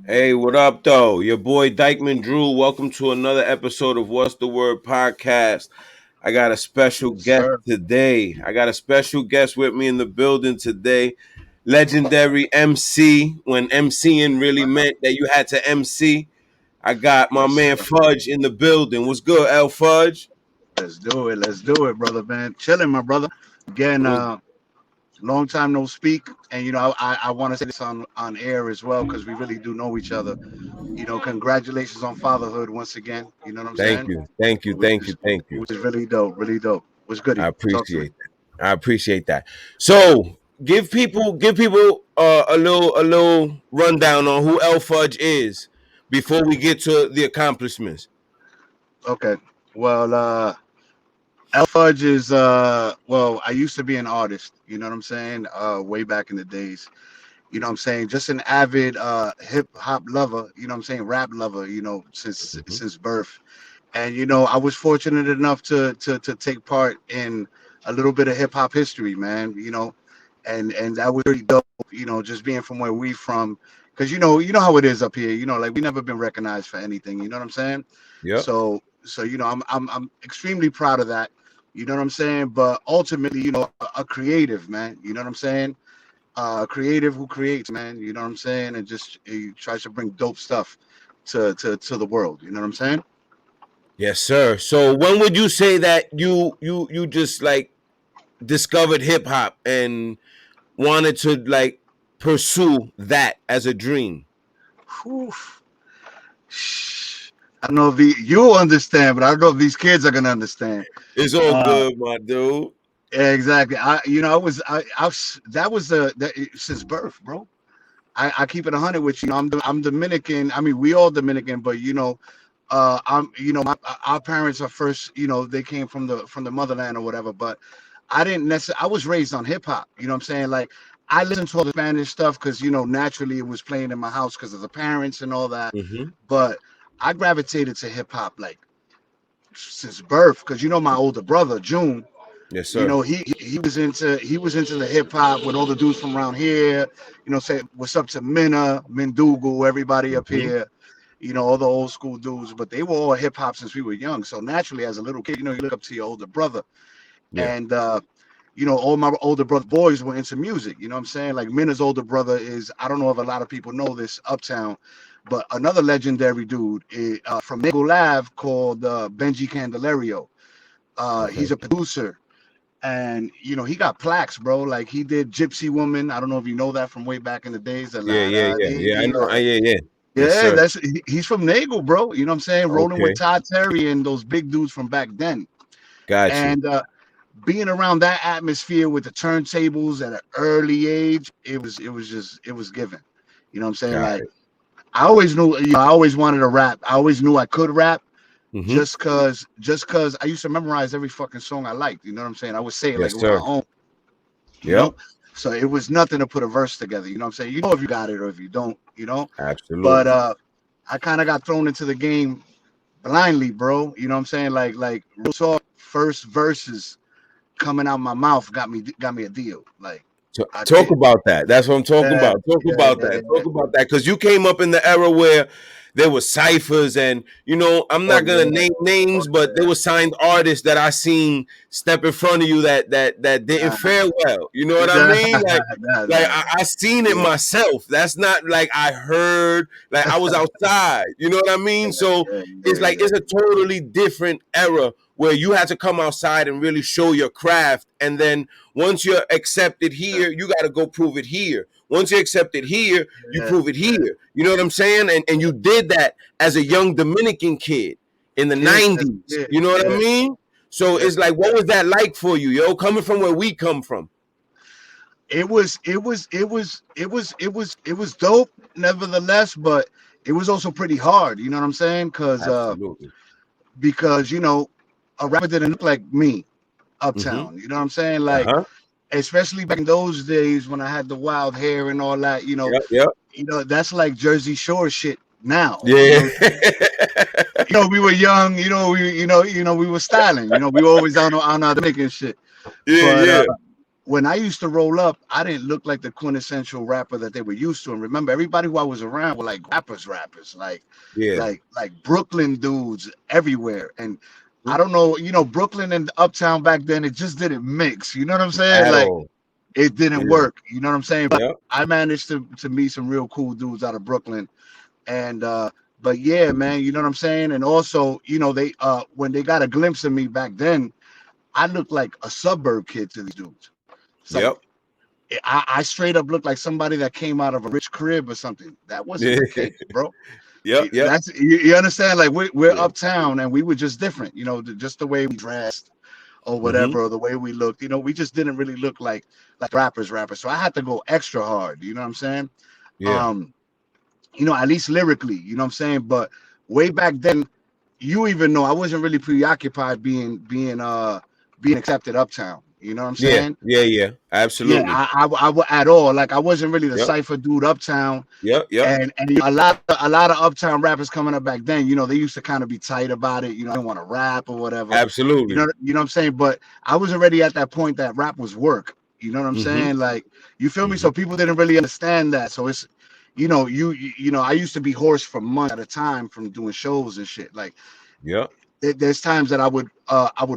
Hey, what up, though? Your boy DYCKMAN Drew. Welcome to another episode of What's the Word podcast. I got a special guest Sir. today. I got a special guest with me in the building today. Legendary MC, when MCing really meant that you had to MC. I got my Yes, man sir. Fudge in the building. What's good, L Fudge? Let's do it. Let's do it, brother, man. Chilling, my brother. Again, What's long time no speak. And, I want to say this on air as well because we really do know each other. Congratulations on fatherhood once again. You know what I'm Thank saying? you. Thank you. Which Thank you. is Thank you. which is really dope. Really dope. What's I goody? Talk to me. appreciate that. I appreciate that. So give people a little rundown on who L Fudge is before we get to the accomplishments. Okay. Well, Fudge is well, I used to be an artist, you know what I'm saying? Way back in the days. You know what I'm saying? Just an avid hip hop lover, you know what I'm saying? Rap lover, Mhm. since birth. And I was fortunate enough to take part in a little bit of hip hop history, man, and that was pretty dope, just being from where we from. Cause you know how it is up here, like we never been recognized for anything, you know what I'm saying? Yep. So I'm extremely proud of that. You know what I'm saying? But ultimately, a creative, man. You know what I'm saying? A creative who creates, man. You know what I'm saying? And just he tries to bring dope stuff to the world. You know what I'm saying? Yes, sir. So when would you say that you just like discovered hip hop and wanted to like pursue that as a dream? Whew. I don't know if you'll understand, but I don't know if these kids are gonna understand. It's all Uh, good, my dude. yeah, exactly. That was since birth, bro. I keep it 100 with you. I'm Dominican. I mean, we all Dominican, but I'm our parents are first. They came from the motherland or whatever. But I didn't necessarily. I was raised on hip hop. You know what I'm saying? Like I listened to all the Spanish stuff because naturally it was playing in my house because of the parents and all that. Hmm. But I gravitated to hip hop like since birth because my older brother June. Yes, sir. He was into the hip hop with all the dudes from around here. Say what's up to Minna, Mendugu, everybody up Hmm. here. All the old school dudes, but they were all hip hop since we were young. So naturally, as a little kid, you look up to your older brother, Yeah. and all my older brother boys were into music. You know what I'm saying? Like Minna's older brother is, I don't know if a lot of people know this, Uptown, but another legendary dude from Nickel Ave called Benji Candelario. Okay. He's a producer and he got plaques, bro. Like he did Gypsy Woman. I don't know if you know that from way back in the days. The Yeah, la yeah, da yeah, yeah. I dee, know. Yeah, yeah. Yes, yeah, sir. he's from Nagel, bro. You know what I'm saying? Rolling with Okay. Todd Terry and those big dudes from back then. Got you. And being around that atmosphere with the turntables at an early age, it was given. You know what I'm saying? Got Like it. I always knew, I always wanted to rap. I always knew I could rap. Hmm. Just cause I used to memorize every fucking song I liked. You know what I'm saying? I would say it like Yes, it was my sir. own. you Yep. know so it was nothing to put a verse together. You know what I'm saying? If you got it or if you don't. But Absolutely. I kind of got thrown into the game blindly, bro. You know what I'm saying? Like real talk, first verses coming out my mouth got me a deal. Like I Talk did. about that. That's what I'm talking Yeah, about. Talk yeah, about yeah, that. yeah. Talk about that. Because you came up in the era where there were ciphers, and I'm Oh not gonna yeah. name Oh names, but there yeah. were signed artists that I seen step in front of you that didn't Nah, fare well. You know what I nah, mean? nah, Like nah. I seen it Yeah, myself. That's not like I heard. Like I was outside. You know what I mean? So yeah, it's yeah, like yeah. it's a totally different era where you had to come outside and really show your craft, and then once you're accepted here, you got to go prove it here. Once you're accepted here, you Yeah, prove it yeah. here. You know what I'm saying? And you did that as a young Dominican kid in the Kid, as 90s. a kid. You know what I Yeah, mean? So yeah, it's like, what yeah. was that like for you, yo? Coming from where we come from. It was dope, nevertheless, but it was also pretty hard. You know what I'm saying? Absolutely. Because a rapper didn't look like me, Mm-hmm. Uptown. You know what I'm saying? Like Uh-huh. especially back in those days when I had the wild hair and all that. Yep, yep. That's like Jersey Shore shit now. Yeah. We were young. We were styling. We were always on our Dominican shit. Yeah, But yeah. when I used to roll up, I didn't look like the quintessential rapper that they were used to. And remember, everybody who I was around were like rappers, Yeah. like Brooklyn dudes everywhere. And I don't know, Brooklyn and Uptown back then, it just didn't mix. You know what I'm saying? At Like all. it didn't Yeah. work. You know what I'm saying? But Yep. I managed to meet some real cool dudes out of Brooklyn. And but yeah, man, you know what I'm saying? And also, they when they got a glimpse of me back then, I looked like a suburb kid to these dudes. It's like Yep. I straight up looked like somebody that came out of a rich crib or something. That wasn't Yeah. the case, bro. Yep. Yep. That's you understand? Like we're Yeah. uptown and we were just different, just the way we dressed or Mm-hmm. whatever, or the way we looked. We just didn't really look like rappers. So I had to go extra hard. You know what I'm saying? Yeah. Um, at least lyrically. You know what I'm saying? But way back then, you even know I wasn't really preoccupied being accepted uptown. You know what I'm Yeah. saying? Yeah. Yeah. Yeah, Absolutely. I at all. Like I wasn't really the Yep. cipher dude uptown, Yep. Yep. and a lot of uptown rappers coming up back then. They used to kind of be tight about it. They didn't want to rap or whatever. Absolutely. You know what I'm saying. But I was already at that point that rap was work. You know what I'm Mm-hmm. saying? Like you feel me? Mm-hmm. So people didn't really understand that. So it's I used to be hoarse for months at a time from doing shows and shit. Like Yep. there's times that I would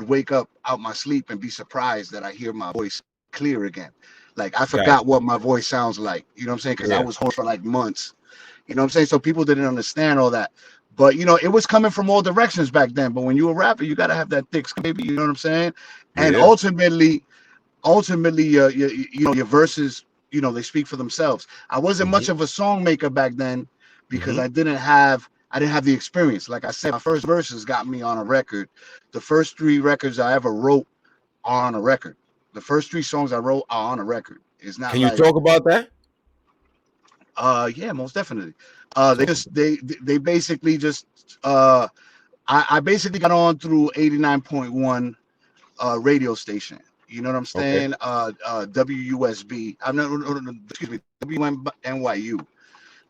wake up out my sleep and be surprised that I hear my voice clear again. Like I Got forgot what my voice sounds like. You know what I'm saying? Because I Yeah. was hoarse for like months. You know what I'm saying? So people didn't understand all that. But it was coming from all directions back then. But when you a rapper, you gotta have that thick skin, baby. You know what I'm saying? And Yeah. ultimately, your verses, they speak for themselves. I wasn't Mm-hmm. much of a song maker back then because Mm-hmm. I didn't have the experience. Like I said, my first verses got me on a record. The first 3 records I ever wrote are on a record. The first 3 songs I wrote are on a record. It's not Can you like, talk about that? yeah, most definitely. They Talk just about. they basically just I basically got on through 89.1 radio station. You know what I'm Okay. saying? WUSB. I'm not, no, no, no, excuse me, WNYU.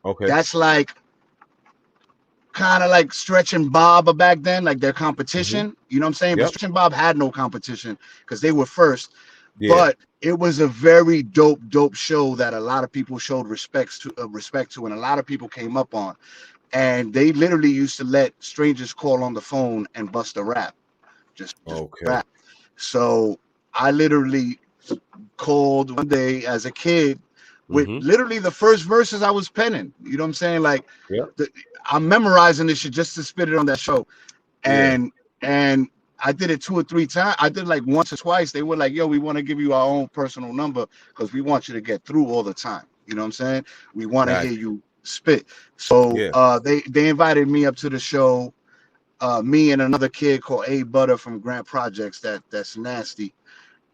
Okay. That's like kind of like Stretch and Bob back then, like their Mm-hmm. competition. You know what I'm saying? But Yep. Stretch and Bob had no competition because they were first. Yeah. But it was a very dope show that a lot of people showed respect to, and a lot of people came up on. And they literally used to let strangers call on the phone and bust a rap, just Okay. rap. So I literally called one day as a kid with Mm-hmm. literally the first verses I was penning. You know what I'm saying? Like Yep. I'm memorizing this shit just to spit it on that show. Yeah. And I did it 2 or 3 times. I did like once or twice. They were like, "Yo, we want to give you our own personal number because we want you to get through all the time." You know what I'm saying? We want to hear Gotcha. you spit. So Yeah. they invited me up to the show. Me and another kid called A Butter from Grant Projects that's nasty,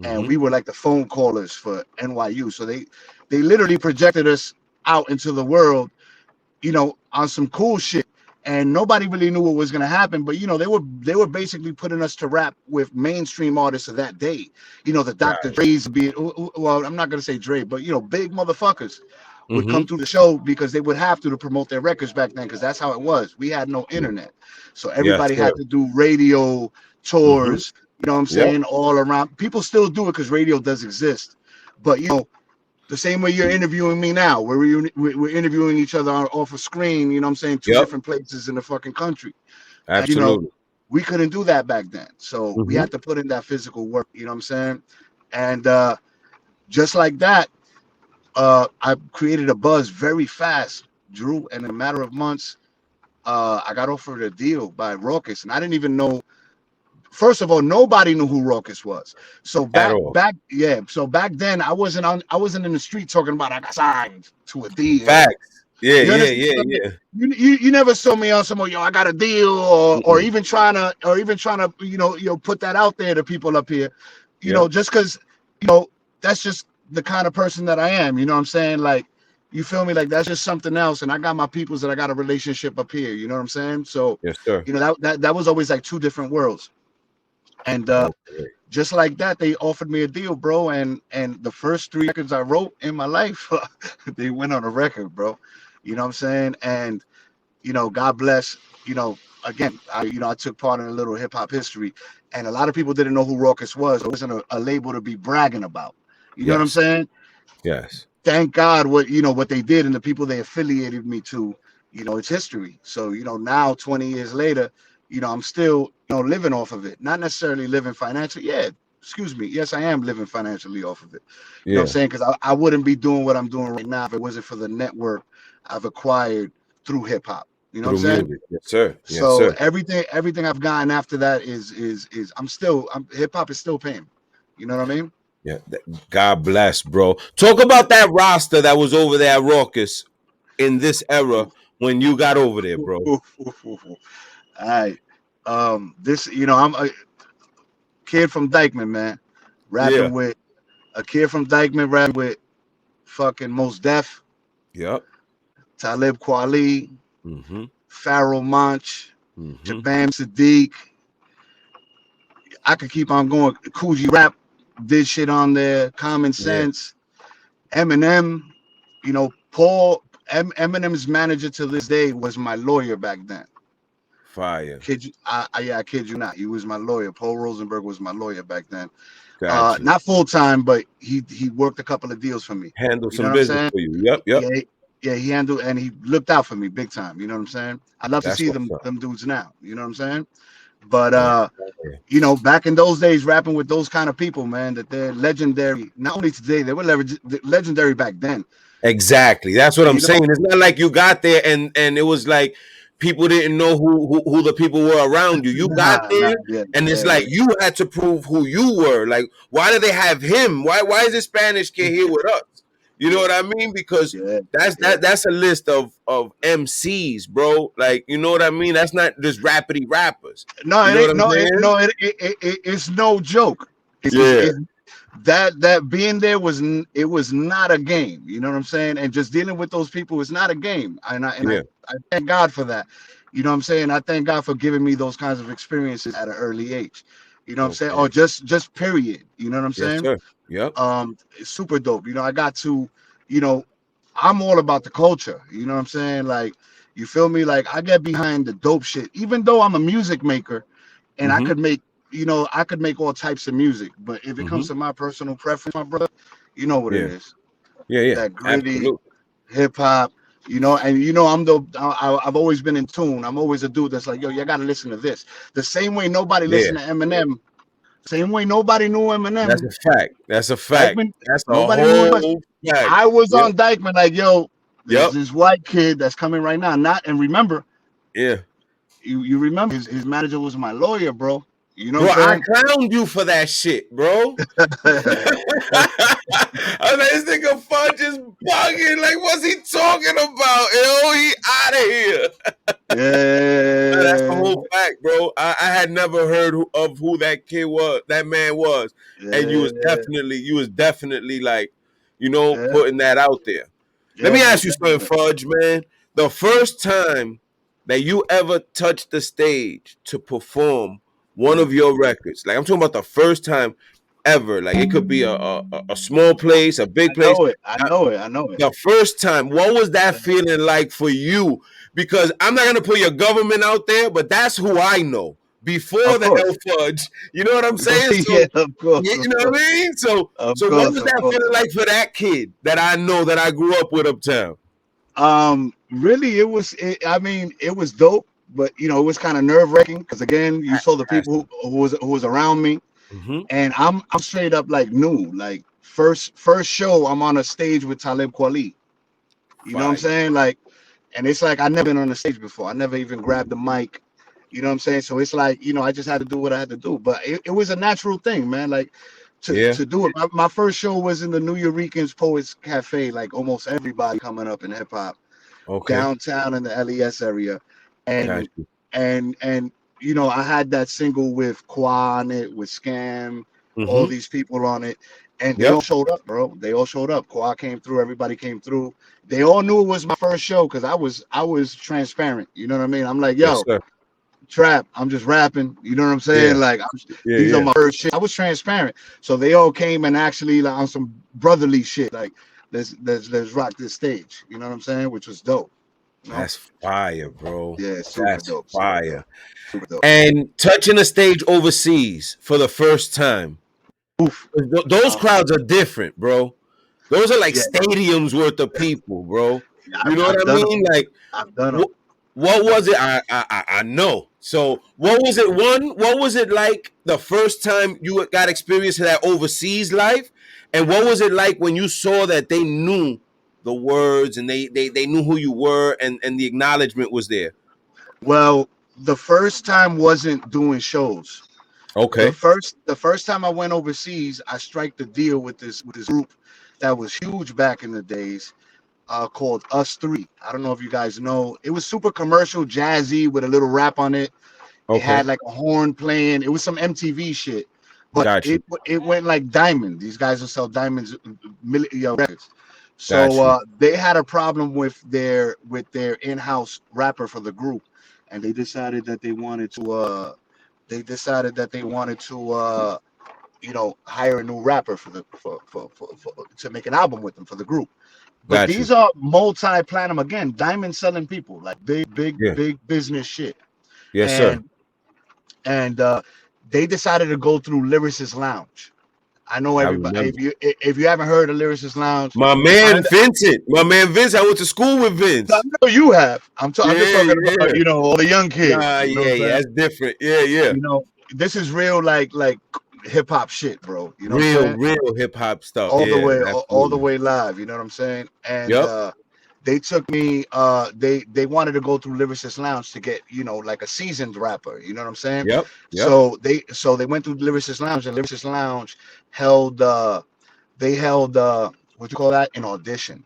and Mm-hmm. we were like the phone callers for NYU. So they literally projected us out into the world, on some cool shit. And nobody really knew what was gonna happen, but they were basically putting us to rap with mainstream artists of that day. The Dr. Gotcha. Dre's, be it, well, I'm not gonna say Dre, but big motherfuckers would come Mm-hmm. through the show because they would have to promote their records back then, because that's how it was. We had no Yeah. internet, so Yes, everybody sir. had to do radio Mm-hmm. tours. You know what I'm Yep. saying? All around. People still do it because radio does exist, but the same way you're interviewing me now, where we're interviewing each other off a screen, you know what I'm saying, two Yep. different places in the fucking country. And Absolutely. we couldn't do that back then. So we Mm-hmm. had to put in that physical work, you know what I'm saying? And just like that, I created a buzz very fast, Drew, and in a matter of months, I got offered a deal by RAWKUS, and I didn't even know. First of all, nobody knew who RAWKUS was. So At back all. back yeah. So back then, I wasn't in the street talking about I got signed to a deal. Facts. Yeah. You Yeah. understand Yeah. what I'm saying? Yeah. You never saw me on some, yo, I got a deal, or Mm-mm. even trying to put that out there to people up here, Yep. just because that's just the kind of person that I am. You know what I'm saying? Like, you feel me? Like that's just something else. And I got my peoples that I got a relationship up here. You know what I'm saying? So Yes, sir. that was always like two different worlds. And Okay. just like that, they offered me a deal, bro. And the first 3 records I wrote in my life, they went on a record, bro. You know what I'm saying? And God bless. Again, I took part in a little hip hop history, and a lot of people didn't know who RAWKUS was. It wasn't a label to be bragging about. You know what I'm Yes. saying? Yes. Thank God what what they did and the people they affiliated me to, it's history. So, now 20 years later, I'm still, living off of it. Not necessarily living financially. Yeah, excuse me. Yes, I am living financially off of it. You know what I'm Yeah. saying? Because I wouldn't be doing what I'm doing right now if it wasn't for the network I've acquired through hip hop. You know what I'm Through saying? music. Yes, sir. Yes, So sir. everything I've gotten after that is I'm hip hop is still paying. You know what I mean? Yeah. God bless, bro. Talk about that roster that was over there at RAWKUS in this era when you got over there, bro. All right. This, I'm a kid from Dyckman, man, Yeah. rapping with a kid from Dyckman, rapping with fucking Mos Def, Yep. Talib Kweli, Mm-hmm. PHAROAH MONCH, Mm-hmm. Jabam Sadiq. I could keep on going. Coogee Rap did shit on there. Common Yeah. Sense. Eminem. Paul. Eminem's manager to this day was my lawyer back then. Fire. I kid you not. He was my lawyer. Paul Rosenberg was my lawyer back then. Got you. Not full time, but he worked a couple of deals for me. Handle You know some what I'm business saying? for you. Yep. Yep. Yeah, he handled and he looked out for me big time. You know what I'm saying? I'd love to That's see what's them up. dudes now. You know what I'm saying? But That's back in those days, rapping with those kind of people, man, that they're legendary. Not only today, they were legendary back then. exactly. That's what I'm You know? saying. It's not like you got there and it was like people didn't know who the people were around you. You got Nah, there yeah, and it's like yeah, you had to prove who you were. Like, why do they have him? Why is this Spanish kid here with us? You know yeah, what I mean? Because yeah, that's yeah. that's a list of MCs, bro. Like, you know what I mean? That's not just rapidy rappers. No, You it know what ain't. I'm saying? It's no joke. Yeah, That being there it was not a game. You know what I'm saying? And just dealing with those people is not a game. yeah. I thank God for that. You know what I'm saying? I thank God for giving me those kinds of experiences at an early age. You know what I'm saying? Or Okay. just period. You know what I'm Yes, saying? sir. Yep. It's super dope. I got to, you know, I'm all about the culture. You know what I'm saying? Like, you feel me? Like, I get behind the dope shit, even though I'm a music maker and I Mm-hmm. could make, I could make all types of music. But if it Mm-hmm. comes to my personal preference, my brother, you know what it Yeah. is. Yeah, yeah. That gritty Absolutely. hip hop, and I've always been in tune. I'm always a dude that's like, yo, you gotta listen to this. The same way nobody Yeah. listened to Eminem, same way nobody knew That's Eminem. a fact. That's a fact. Dyckman, That's a nobody knew who he was. whole fact. I was Yep. on Dyckman like, yo, there's Yep. this white kid that's coming right now. And remember, Yeah. you remember his manager was my lawyer, bro. You know Bro, what I I'm clowned you for that shit, bro. saying? I was like, this nigga Fudge is bugging. Like, what's he talking about? Yo, he out of here. That's the Yeah, whole fact, bro. I had never heard of who that kid was, that man was, and you yeah, was definitely like, yeah, putting that out there. Let yeah, me ask most you something, definitely. Fudge, man. The first time that you ever touched the stage to perform one Mm. of your records, like I'm talking about the first time ever. Like it could be a small place, a big I place. know it. I know it. I know it. The first time, what was that feeling like for you? Because I'm not gonna put your government out there, but that's who I know before Of the course. L Fudge. You know what I'm saying? Yeah, So of course, you of know what course, I mean? So of so what course, was of that course. feeling like for that kid that I know that I grew up with uptown? Really, I mean, it was dope, but it was kind of nerve wracking because again, you saw the people who was around me, Mm-hmm. and I'm straight up like new, like first show I'm on a stage with Talib Kweli. You know what I'm Fire. saying? Like, and it's like I never been on a stage before. I never even grabbed the mic. You know what I'm saying? So it's like, I just had to do what I had to do. But it was a natural thing, man. Like Yeah. to do it. My first show was in the New Eurekans Poets Cafe, like almost everybody coming up in hip hop Okay. downtown in the LES area. Got And you. and I had that single with Qua on it, with Scam, all Mm-hmm. these people on it. And they Yep. all showed up, bro. They all showed up. Qua came through, everybody came through. They all knew it was my first show because I was transparent. You know what I mean? I'm like, Yes, yo, sir. Trap, I'm just rapping. You know what I'm Yeah. saying? Like, Yeah. these are Yeah. my first shit. I was transparent. So they all came and actually like on some brotherly shit. Like, let's rock this stage. You know what I'm saying? Which was dope. You know? That's fire, bro. Yeah, super That's dope, super dope, fire. super dope. And touching a stage overseas for the first time. Oof. Those crowds are different, bro. Those are like Yeah, stadiums worth of people, bro. You know what I've I done them. mean? Like, I've done them. what was it? I know. So what was it? What was it like the first time you got experience of that overseas life, and what was it like when you saw that they knew the words and they knew who you were and the acknowledgement was there? Well, the first time wasn't doing shows. Okay. The first time I went overseas, I strike the deal with this group that was huge back in the days, called Us Three. I don't know if you guys know. It was super commercial, jazzy with a little rap on it. It Okay. had like a horn playing. It was some MTV shit, but Got you. it went like diamond. These guys will sell diamonds, records. So Got you. they had a problem with their in-house rapper for the group, and they decided that they wanted to hire a new rapper for the for to make an album with them for the group. But Got you. these are multi-platinum, again, diamond selling people, like Yeah. big business shit. Yes, sir. And they decided to go through Lyricist Lounge. I know I everybody. remember. If you haven't heard of Lyricist Lounge, My man find. Vincent. My man Vince. I went to school with I Vince. know you have. I'm just Yeah, talking about yeah. all the young kids. Nah, You know yeah, what I'm yeah. saying? That's different. Yeah, yeah. You know, this is real like hip hop shit, bro. You know what I'm Real, saying? real hip hop stuff. Yeah, All the absolutely. way live. You know what I'm saying? And Yep. they took me. They wanted to go through Lyricist Lounge to get like a seasoned rapper. You know what I'm saying? Yep. Yep. So they went through Lyricist Lounge, and Lyricist Lounge held they held what you call that, an audition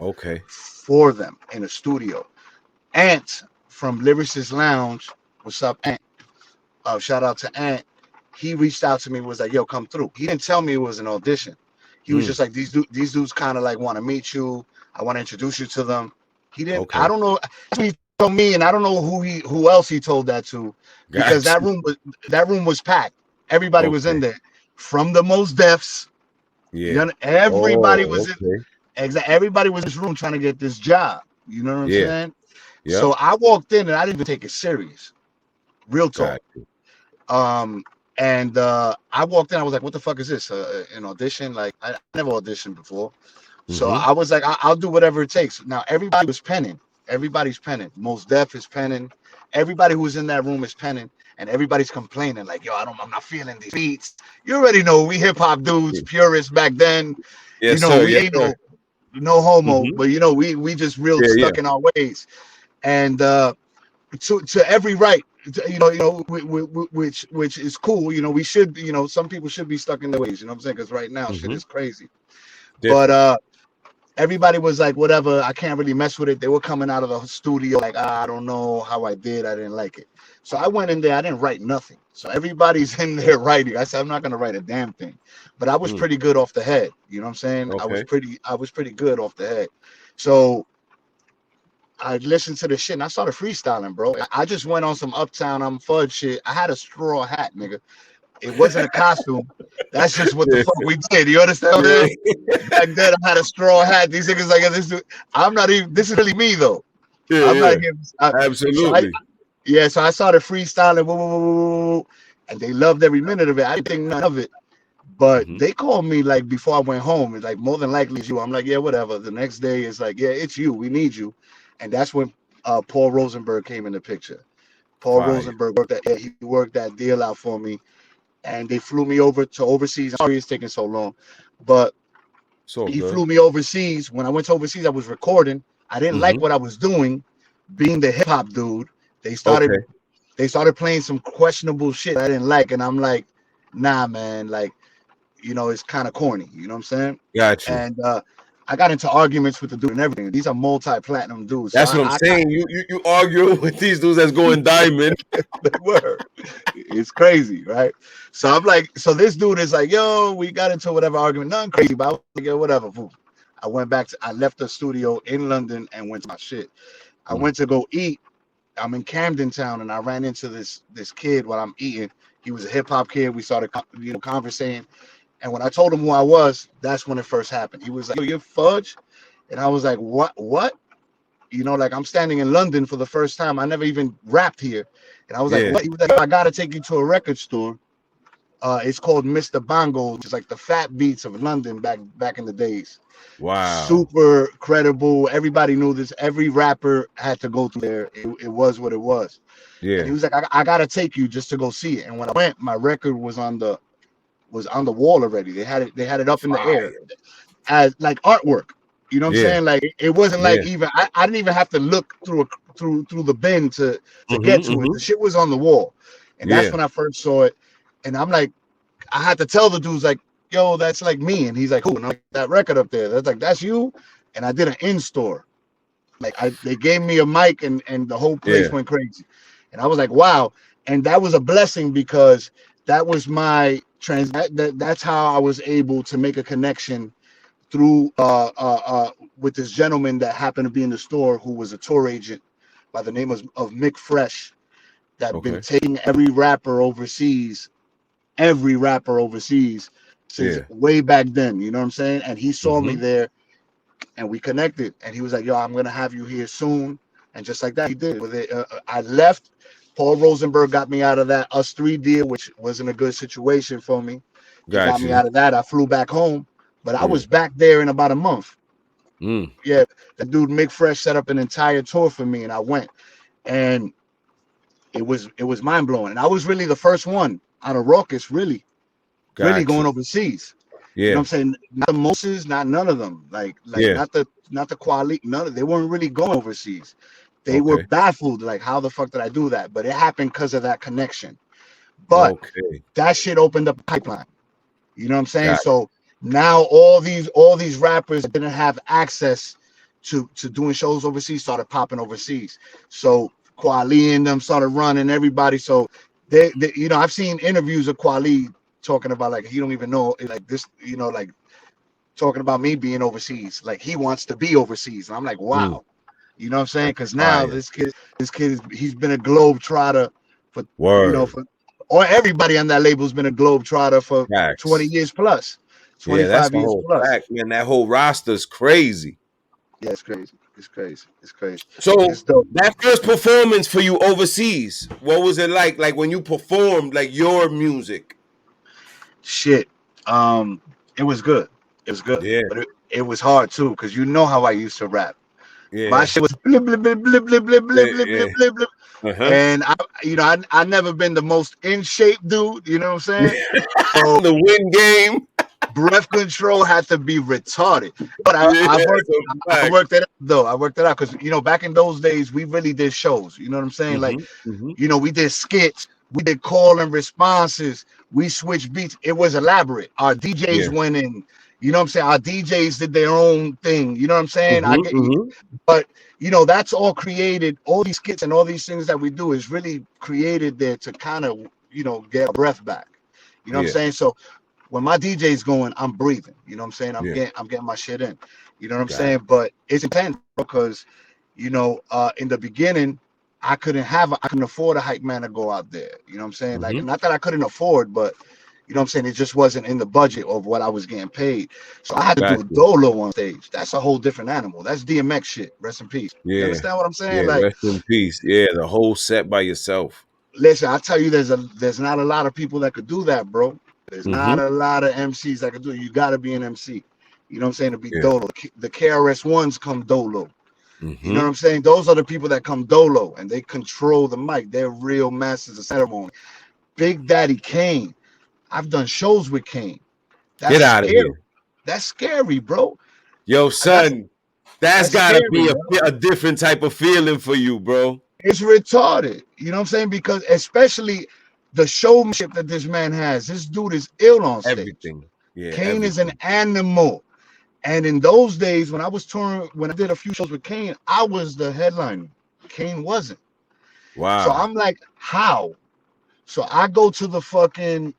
Okay. for them in a studio. Ant from Lyricist Lounge, what's up, Ant? Shout out to Ant. He reached out to me, was like, "Yo, come through." He didn't tell me it was an audition. He was Mm, just like, these dudes kind of like want to meet you. I want to introduce you to them. He didn't. I okay. don't know. He told me, and I don't know who else he told that to, because Got you. that room was packed. Everybody was in Okay. there, from the most deafs. Yeah. Everybody Oh, was in. okay. Everybody was in this room trying to get this job. You know what I'm Yeah. saying? Yep. So I walked in and I didn't even take it serious. Real talk. Got you. Um, and I walked in. I was like, "What the fuck is this? An audition? Like I never auditioned before." So Mm-hmm. I was like, "I'll do whatever it takes." Now everybody was penning. Everybody's penning. Most Def is penning. Everybody who's in that room is penning, and everybody's complaining like, "Yo, I'm not feeling these beats." You already know we hip hop dudes, purists back then. Yes, sir. We Yes, ain't sir. no homo, Mm-hmm. but we just real Yeah, yeah. stuck in our ways. And to every right, which is cool. We should, some people should be stuck in their ways. You know what I'm saying? Because right now shit Mm-hmm. is crazy. But Different. everybody was like, whatever. I can't really mess with it. They were coming out of the studio like, I don't know how I did. I didn't like it. So I went in there. I didn't write nothing. So everybody's in there writing. I said, I'm not gonna write a damn thing. But I was Mm, pretty good off the head. You know what I'm saying? okay. I was pretty good off the head. So I listened to the shit and I started freestyling, bro. I just went on some Uptown I'm Fudge shit. I had a straw hat, nigga. It wasn't a costume. That's just what the Yeah, fuck we did. You understand what I'm yeah, saying? Back then, I had a straw hat. These niggas like, this dude, I'm not even. This is really me though. yeah, I'm not yeah. here. So Absolutely. so I started freestyling, woo, woo, woo, woo, and they loved every minute of it. I didn't think none of it, but Mm-hmm. they called me like before I went home. It's like, more than likely it's you. I'm like, yeah, whatever. The next day it's like, yeah, it's you. We need you, and that's when Paul Rosenberg came in the picture. Paul Fire. Rosenberg he worked that deal out for me, and they flew me over to overseas. Sorry it's taking so long, but It's all he good. flew me overseas. When I went to overseas, I was recording. I didn't like Mm-hmm. what I was doing, being the hip hop dude. They started Okay. they started playing some questionable shit I didn't like, and I'm like, nah, man, like, it's kind of corny. You know what I'm saying? Got you. And I got into arguments with the dude and everything. These are multi-platinum dudes, so That's I, what I'm I got saying. You argue with these dudes that's going diamond. the word. It's crazy, right? So I'm like, so this dude is like, yo, we got into whatever argument, nothing crazy, but I was like, yo, whatever. Fool. I left the studio in London and went to my shit. I Mm. went to go eat. I'm in Camden Town, and I ran into this kid while I'm eating. He was a hip hop kid. We started, conversating, and when I told him who I was, that's when it first happened. He was like, "Yo, you're Fudge," and I was like, "What? What?" Like, I'm standing in London for the first time. I never even rapped here, and I was like, Yeah. "What?" He was like, "I gotta take you to a record store. It's called Mr. Bongo, which is like the Fat Beats of London back in the days. Wow. Super credible. Everybody knew this. Every rapper had to go through there. It was what it was. And he Yeah. was like, I gotta take you just to go see it. And when I went, my record was on the wall already. They had it up in the air Fire. as like artwork. You know what I'm Yeah. saying? Like it wasn't like Yeah. even I didn't even have to look through the bin to get to it. Mm-hmm. The shit was on the wall. And that's Yeah. when I first saw it. And I'm like, I had to tell the dudes like, yo, that's like me. And he's like, who? And I'm like, that record up there. That's like, that's you. And I did an in-store. Like they gave me a mic and the whole place Yeah. went crazy. And I was like, wow. And that was a blessing because that was my that's how I was able to make a connection through with this gentleman that happened to be in the store who was a tour agent by the name of Mick Fresh that been Okay. taking every rapper overseas since Yeah. way back then. You know what I'm saying? And he saw me Mm-hmm. there and we connected. And he was like, yo, I'm going to have you here soon. And just like that, he did. With it, I left. Paul Rosenberg got me out of that Us 3 deal, which wasn't a good situation for me. He got Got me you. out of that. I flew back home, but I Yeah. was back there in about a month. Mm. Yeah, the dude Mick Fresh set up an entire tour for me, and I went. And it was mind blowing. And I was really the first one out of RAWKUS, really Got going you. overseas. You know what Yeah. I'm saying? Not the Moses, not none of them. Like Yeah. not the KWELI, none of they weren't really going overseas. They were Okay. baffled, like, how the fuck did I do that? But it happened because of that connection. But Okay. that shit opened up a pipeline. You know what I'm saying? Got So now all these rappers that didn't have access to doing shows overseas started popping overseas. So KWELI and them started running everybody. So they I've seen interviews of KWELI talking about like he don't even know like this, like talking about me being overseas. Like he wants to be overseas. And I'm like, you. Mm. wow. You know what I'm saying? That's Because now fire. this kid he's been a globe trotter for Word. for or everybody on that label's been a globe trotter for 20 Facts. years plus, Yeah, that's 25 a years whole plus. fact, man. That whole roster's crazy. Yeah, it's crazy. It's crazy. It's crazy. So It's dope. that first performance for you overseas, what was it like? Like when you performed like your music? Shit. Um, it was good. It was good. Yeah, But it was hard too, because you know how I used to rap. My yeah, shit was blip blip blip blip blip blip blip blip yeah. blip blip blip. Uh-huh. And I never been the most in shape dude, you know what I'm saying? So The win game. breath control had to be retarded. But Yeah, I worked that's a I fact. worked it out though. I worked it out because back in those days we really did shows. You know what I'm saying? Like, Mm-hmm. Mm-hmm. we did skits, we did call and responses, we switched beats. It was elaborate. Our DJs Yeah. went in, you know what I'm saying? Our DJs did their own thing. You know what I'm saying? I Mm-hmm. get Mm-hmm. but that's all created. All these skits and all these things that we do is really created there to kind of, get our breath back. You know what I'm Yeah. saying? So when my DJ's going, I'm breathing. You know what I'm saying? I'm Yeah. getting my shit in. You know what I'm Got it. saying? But it's intense because, in the beginning, I couldn't afford a hype man to go out there. You know what I'm saying? Like, Mm-hmm. not that I couldn't afford, but you know what I'm saying? It just wasn't in the budget of what I was getting paid. So I had to do Got a you. dolo on stage. That's a whole different animal. That's DMX shit. Rest in peace. You Yeah. understand what I'm saying? Yeah. Like, Rest in peace. Yeah. The whole set by yourself. listen, I tell you, there's not a lot of people that could do that, bro. There's Mm-hmm. not a lot of MCs that could do it. You got to be an MC. You know what I'm saying? To be Yeah. dolo. The KRS ones come dolo. You know Mm-hmm. what I'm saying? Those are the people that come dolo and they control the mic. They're real masters of ceremony. Big Daddy Kane. I've done shows with Kane. That's Get out of scary. here. That's scary, bro. Yo, That's son, that's that's gotta scary, be bro. a different type of feeling for you, bro. It's retarded. You know what I'm saying? Because especially the showmanship that this man has. This dude is ill on stage. Everything. Yeah, Kane is an everything. animal. And in those days, when I was touring, when I did a few shows with Kane, I was the headliner. Kane wasn't. So Wow. I'm like, how? So I go to the fucking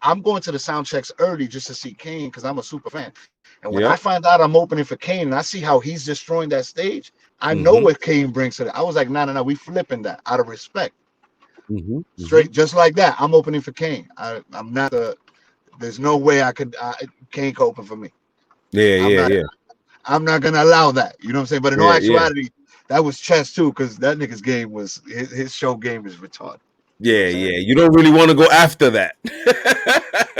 I'm going to the sound checks early just to see Kane because I'm a super fan. And when I Yep. find out I'm opening for Kane and I see how he's destroying that stage, I know Mm-hmm. what Kane brings to that. I was like, no, we flipping that out of respect. Mm-hmm. Mm-hmm. Straight, just like that. I'm opening for Kane. I'm not there's no way Kane could open for me. Yeah, I'm yeah, not yeah. I'm not gonna allow that. You know what I'm saying? But in all Yeah, yeah. actuality, that was chess too, because that nigga's game was his show game is retarded. Yeah, yeah. You don't really want to go after that.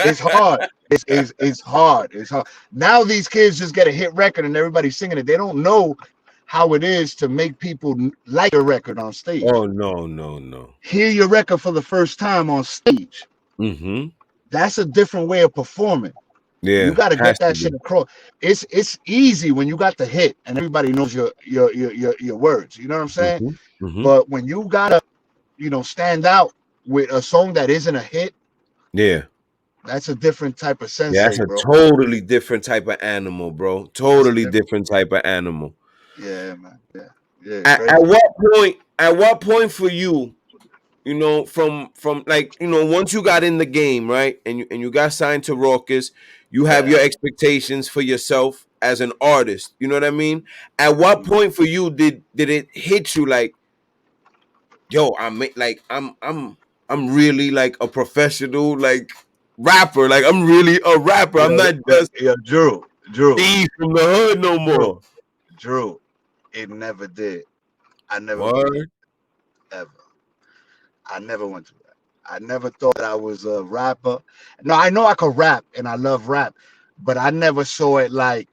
It's hard. It's hard. It's hard. Now these kids just get a hit record and everybody's singing it. They don't know how it is to make people like a record on stage. Oh no, no, no. Hear your record for the first time on stage. Mm-hmm. That's a different way of performing. You Yeah, got to get has to that be. shit across. It's easy when you got the hit and everybody knows your words. You know what I'm saying? Mm-hmm. Mm-hmm. But when you gotta, stand out with a song that isn't a hit, Yeah. that's a different type of Yeah, that's sensei, a bro. totally different type of animal, bro. It's a Totally different. different type of animal. Yeah, man. Yeah, yeah, At crazy. what point for you, from like, once you got in the game, right? And you got signed to RAWKUS, you have Yeah. your expectations for yourself as an artist. You know what I mean? At what Mhm. point for you did it hit you like, yo, I'm really like a professional like rapper. Like I'm really a rapper. I'm not just Drew, Steve from the hood no Drew, more. Drew. It never did. I never believed What? ever. I never went through that. I never thought that I was a rapper. No, I know I could rap and I love rap, but I never saw it like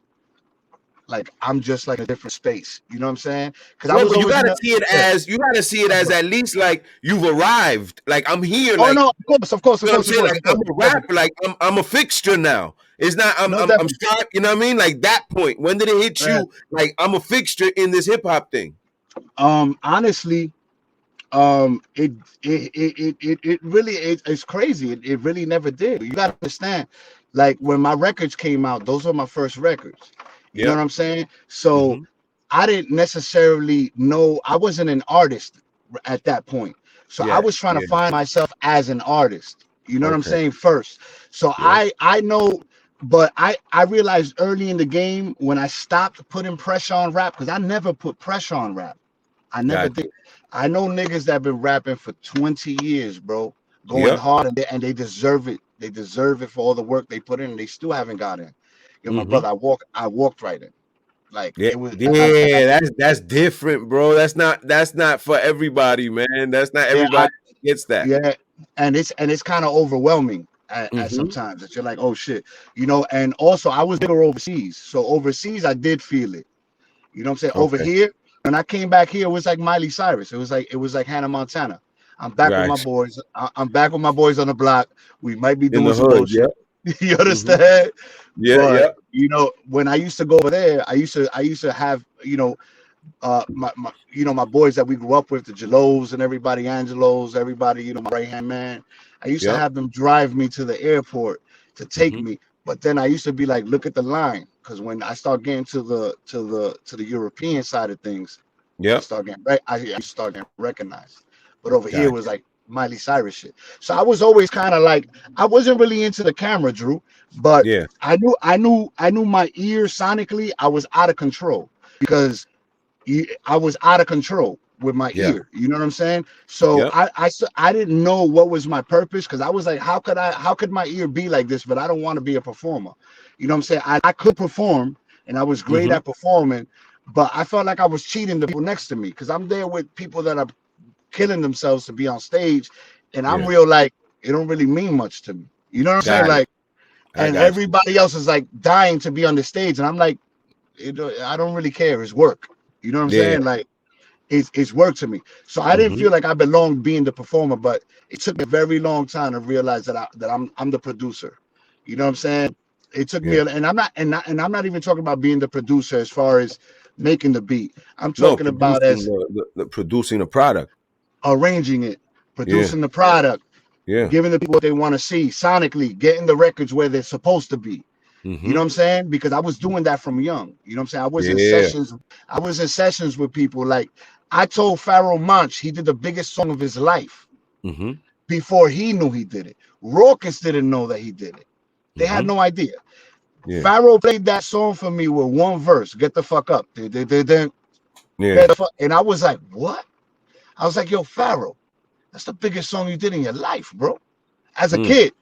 I'm just like a different space. You know what I'm saying? Because I Yeah, was but you always in gotta the see it yeah. as at least like you've arrived. Like I'm here. Oh Like no, of course, of course, you of know what I'm course, of saying. course, Like of I'm course, a definitely. rapper. Like I'm a fixture now. It's not. I'm No, I'm I'm definitely, sharp. You know what I mean? Like that point. When did it hit man. you? Like I'm a fixture in this hip hop thing. Honestly, it really it's crazy. It really never did. You gotta understand, like when my records came out, those were my first records. You know what Yep. I'm saying? So Mm-hmm. I didn't necessarily know I wasn't an artist at that point. So I Yeah. was trying to Yeah. find myself as an artist. You know what I'm Okay. saying? First. So Yep. I know, but I realized early in the game when I stopped putting pressure on rap, because I never put pressure on rap. I never Got did. you. I know niggas that been rapping for 20 years, bro, going Yep. hard, and they deserve it. They deserve it for all the work they put in, and they still haven't got in. My Mm-hmm. brother, I walked right in. Like Yeah, it was, yeah, that's different, bro. That's not for everybody, man. That's not yeah, everybody gets that. yeah, and it's kind of overwhelming at Mm-hmm. sometimes that you're like, oh shit, And also, I was bigger overseas, so overseas I did feel it. You know what I'm saying? Over Okay, here, when I came back here, it was like Miley Cyrus. It was like Hannah Montana. I'm back with my right. boys. I'm back with my boys on the block. We might be In doing the some hood, bullshit. yeah. You Mm-hmm. understand? Yeah, But yeah, when I used to go over there, I used to have my boys that we grew up with, the Jalos and everybody, Angelos, everybody, my right hand man. I used to yeah. have them drive me to the airport to take Mm-hmm. me. But then I used to be like, look at the line, because when I start getting to the European side of things, I Yep. start getting I start getting recognized. But over here was Gotcha. like Miley Cyrus shit. So I was always kind of like, I wasn't really into the camera, Drew, but Yeah. I knew my ear sonically, I was out of control because I was out of control with my Yeah. ear. You know what I'm saying? So Yep. I didn't know what was my purpose, because I was like, how could my ear be like this? But I don't want to be a performer. You know what I'm saying? I could perform and I was great Mm-hmm. at performing, but I felt like I was cheating the people next to me, because I'm there with people that are killing themselves to be on stage, and I'm Yeah. real like it don't really mean much to me. You know what I'm saying? Got it. Like, I and got you. everybody else is like dying to be on the stage, and I'm like, I don't really care. It's work. You know what I'm Yeah. saying? Like, it's work to me. So I didn't Mm-hmm. feel like I belonged being the performer, but it took me a very long time to realize that I'm the producer. You know what I'm saying? It took me, Yeah. and I'm not even talking about being the producer as far as making the beat. I'm No, talking about producing as the producing the product. arranging it, Yeah. producing the product, Yeah. giving the people what they want to see sonically, getting the records where they're supposed to be. You Mm-hmm. know what I'm saying? Because I was doing that from young. You know what I'm saying? Yeah. I was in sessions with people. Like, I told PHAROAH MONCH he did the biggest song of his life Mm-hmm. before he knew he did it. RAWKUS didn't know that he did it. They had Mm-hmm. no idea. Yeah. PHAROAH played that song for me with one verse. Get the fuck up. Yeah. And I was like, what? I was like, yo, PHAROAH, that's the biggest song you did in your life, bro. As a Mm. kid.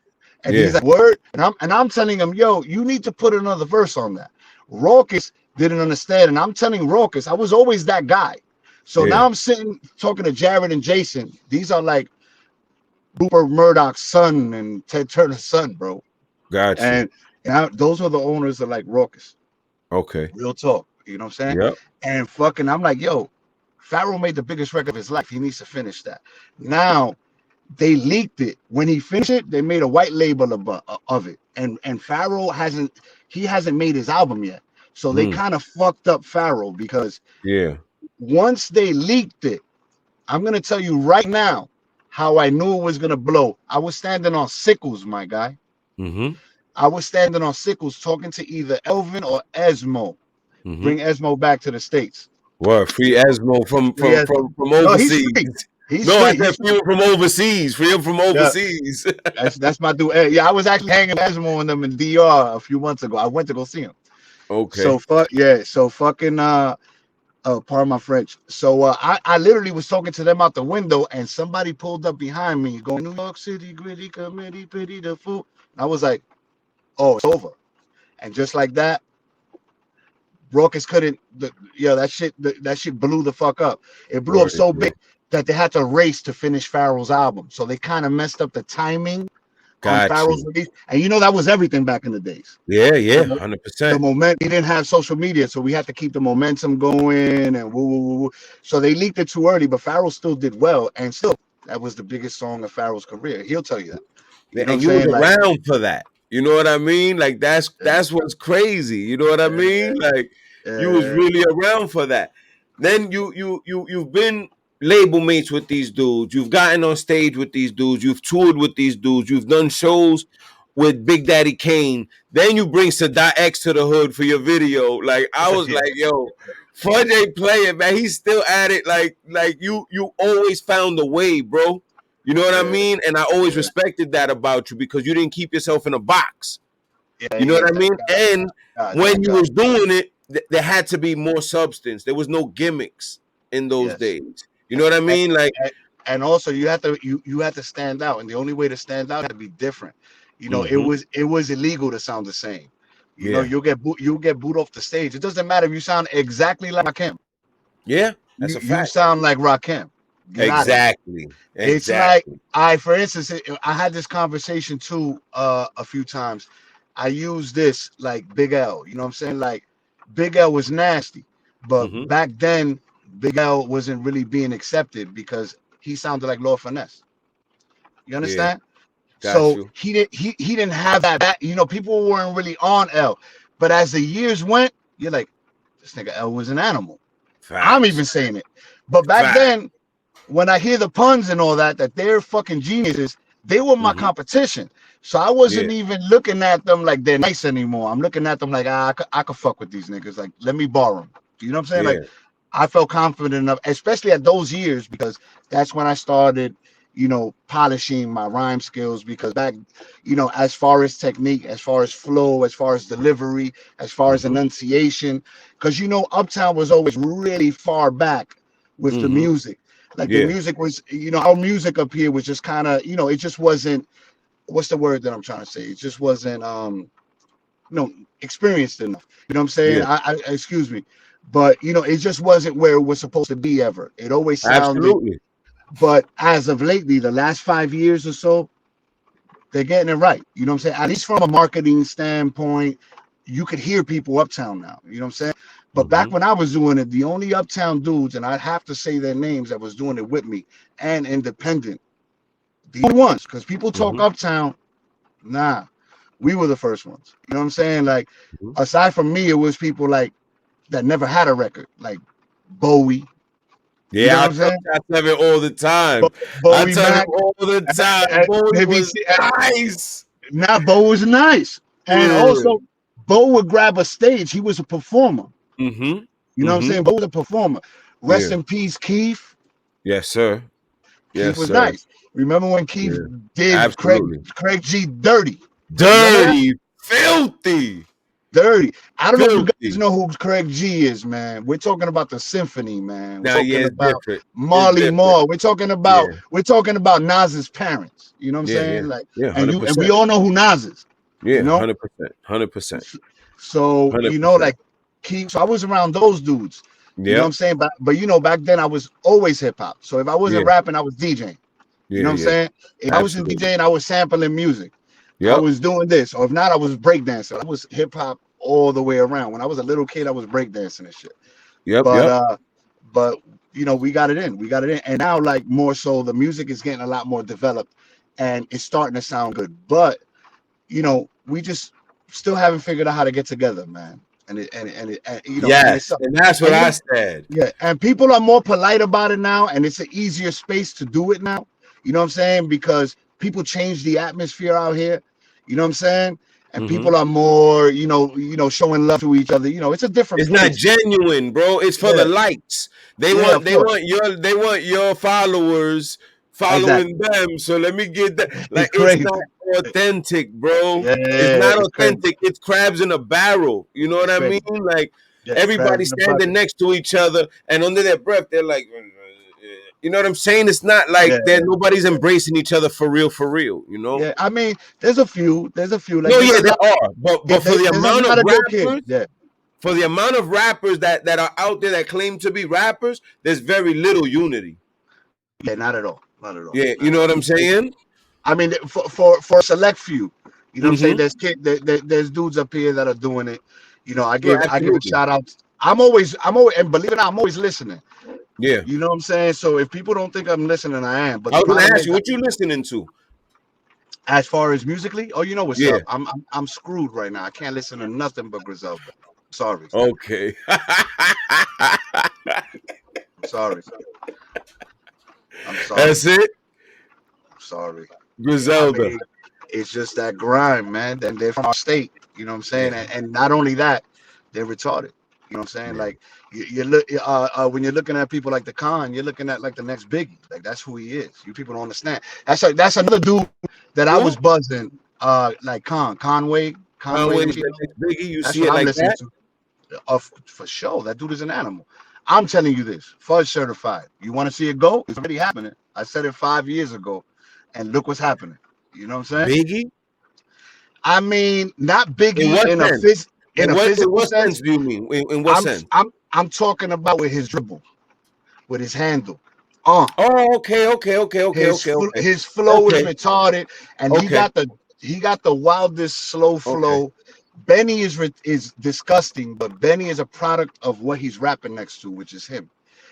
And he's Yeah. like, word. And I'm telling him, yo, you need to put another verse on that. RAWKUS didn't understand. And I'm telling RAWKUS, I was always that guy. So Yeah. now I'm sitting talking to Jared and Jason. These are like Rupert Murdoch's son and Ted Turner's son, bro. Got you. And those were the owners of like RAWKUS. Okay. Real talk. You know what I'm saying? Yep. And fucking, I'm like, yo, PHAROAH made the biggest record of his life. He needs to finish that. Now, they leaked it. When he finished it, they made a white label of it. And PHAROAH hasn't made his album yet. So they kind of fucked up PHAROAH because once they leaked it, I'm gonna tell you right now how I knew it was gonna blow. I was standing on Sickles, my guy. I was standing on Sickles talking to either Elvin or Esmo. Bring Esmo back to the States. What? Free Esmo from overseas. No, he's no, free. I said free him from overseas. Free him from overseas. Yeah. That's my dude. Yeah, I was actually hanging with Esmo and them in DR a few months ago. I went to go see him. Okay. So fucking pardon my French. So I literally was talking to them out the window, and somebody pulled up behind me, going, "New York City, gritty committee, pity the fool." I was like, "Oh, it's over," and just like that, RAWKUS couldn't. That shit blew the fuck up. It blew up so big that they had to race to finish PHAROAH's album. So they kind of messed up the timing on PHAROAH's release. And you know that was everything back in the days. Yeah, 100%. The moment he didn't have social media, so we had to keep the momentum going and woo, woo, woo, woo. So they leaked it too early, but PHAROAH still did well, and still that was the biggest song of PHAROAH's career. He'll tell you that. You know, and you was around for that. You know what I mean? Like that's what's crazy. You know what I mean? Like you was really around for that. Then you've been label mates with these dudes. You've gotten on stage with these dudes. You've toured with these dudes. You've done shows with Big Daddy Kane. Then you bring Sadat X to the hood for your video. Like I was like, yo, Fudge ain't playing, man. He's still at it. Like you always found a way, bro. You know what I mean? And I always respected that about you because you didn't keep yourself in a box. You know what I mean? And when you was doing it, there had to be more substance. There was no gimmicks in those days. You know what I mean? And also you had to stand out, and the only way to stand out had to be different. You know, it was illegal to sound the same. You know, you'll get booed off the stage. It doesn't matter if you sound exactly like Rakim. Yeah, that's a fact. You sound like Rakim. Exactly. It's like for instance, I had this conversation too a few times. I use this like Big L. You know what I'm saying? Like Big L was nasty, but back then Big L wasn't really being accepted because he sounded like Lord Finesse. You understand? So he didn't have that. You know, people weren't really on L, but as the years went, you're like, this nigga L was an animal. Facts. I'm even saying it. But back then, when I hear the puns and all that they're fucking geniuses, they were my competition. So I wasn't even looking at them like they're nice anymore. I'm looking at them like, I could fuck with these niggas. Like, let me borrow them. You know what I'm saying? Like, I felt confident enough, especially at those years, because that's when I started, you know, polishing my rhyme skills. Because back, you know, as far as technique, as far as flow, as far as delivery, as far as enunciation, because, you know, Uptown was always really far back with the music. Like the music was, you know, our music up here was just kind of, you know, it just wasn't, what's the word that I'm trying to say? It just wasn't, you know, experienced enough. You know what I'm saying? I excuse me. But, you know, it just wasn't where it was supposed to be ever. It always sounded. Absolutely. But as of lately, the last 5 years or so, they're getting it right. You know what I'm saying? At least from a marketing standpoint, you could hear people Uptown now. You know what I'm saying? But back when I was doing it, the only Uptown dudes, and I'd have to say their names that was doing it with me, and independent, the only ones, because people talk Uptown, nah, we were the first ones. You know what I'm saying? Like, aside from me, it was people like that never had a record, like Bowie. Yeah, you know I tell it all the time. I tell it all the time. Bowie was nice. Nah, Bo was nice. And also, Bo would grab a stage. He was a performer. You know what I'm saying? Bo was a performer. Rest in peace, Keith. Yes, sir. Keith was nice. Remember when Keith did Craig G dirty? Dirty, filthy. Dirty. I don't know if you guys know who Craig G is, man. We're talking about the symphony, man. We're talking about Marley Marl. We're talking about Nas's parents. You know what I'm saying? Like, and we all know who Nas is. Yeah, you know? 100%. So 100%. You know, like Keith. So I was around those dudes. You know what I'm saying? But you know, back then I was always hip hop. So if I wasn't rapping, I was DJing. You know what I'm Yeah. saying? If I was in Absolutely. DJ and I was sampling music, I Yep. was doing this, or if not, I was breakdancing. I was hip hop all the way around. When I was a little kid, I was breakdancing and shit. Yep. But Yep. but you know, we got it in. We got it in. And now, like, more so, the music is getting a lot more developed and it's starting to sound good. But you know, we just still haven't figured out how to get together, man. And you know, and it's Yes. And that's what and you I know, said. yeah, and people are more polite about it now, and it's an easier space to do it now. You know what I'm saying? Because people change the atmosphere out here. You know what I'm saying? And Mm-hmm. people are more, showing love to each other. You know, it's a different It's not place. genuine, bro. It's for the Yeah, likes. They yeah, want of course. they want your followers Exactly. following them. So let me get that. Like It's it's crazy. not authentic, bro. Yeah, It's not it's crazy. authentic. It's crabs in a barrel. You know what It's I mean? crazy. Like Yeah, everybody crabs in the standing bucket. next to each other and under their breath, they're like, you know what I'm saying? It's not Yeah, like that. Nobody's yeah, embracing each other for real, for real. You know? yeah. I mean, there's a few. There's a few. Like No, there's yeah, a lot. there are. But for the There's a amount of lot of good kids. rappers, Yeah. for the amount of rappers that are out there that claim to be rappers, there's very little unity. Yeah, not at all. Not at all. Yeah, you Not know at what all. I'm saying? I mean, for a select few, you know what I'm saying. Mm-hmm. There's dudes up here that are doing it. You know, Yeah, I give a absolutely. shout out. I'm always, and believe it or not, I'm always listening. Yeah. You know what I'm saying. So if people don't think I'm listening, I am. But I the was gonna problem ask is, you what you listening to. as far as musically, oh, you know what's Yeah. up. I'm screwed right now. I can't listen to nothing but Griselda. Sorry, Okay. I'm sorry, I'm sorry, That's it. I'm sorry. I Griselda. mean, it's just that grind, man. And they're from our state. You know what I'm saying? Yeah. And not only that, they're retarded. You know what I'm saying? Yeah. Like you look when you're looking at people like the Khan, you're looking at like the next Biggie. Like that's who he is. You people don't understand. That's another dude that I was Well, buzzing. Like Conway Conway's Machine. the next Biggie. You That's see what it I'm like listening that? to. For sure, that dude is an animal. I'm telling you this, Fudge certified. You want to see it go? It's already happening. I said it 5 years ago, and look what's happening. You know what I'm saying? Biggie? I mean, not In Biggie what sense? in a In physical what sense sense. do you mean? In what sense? I'm talking about with his dribble, with his handle. Oh, okay, okay, okay, okay, okay, okay. His flow is Okay, retarded, and okay, he got the wildest slow okay. flow. Benny is disgusting, but Benny is a product of what he's rapping next to, which is him.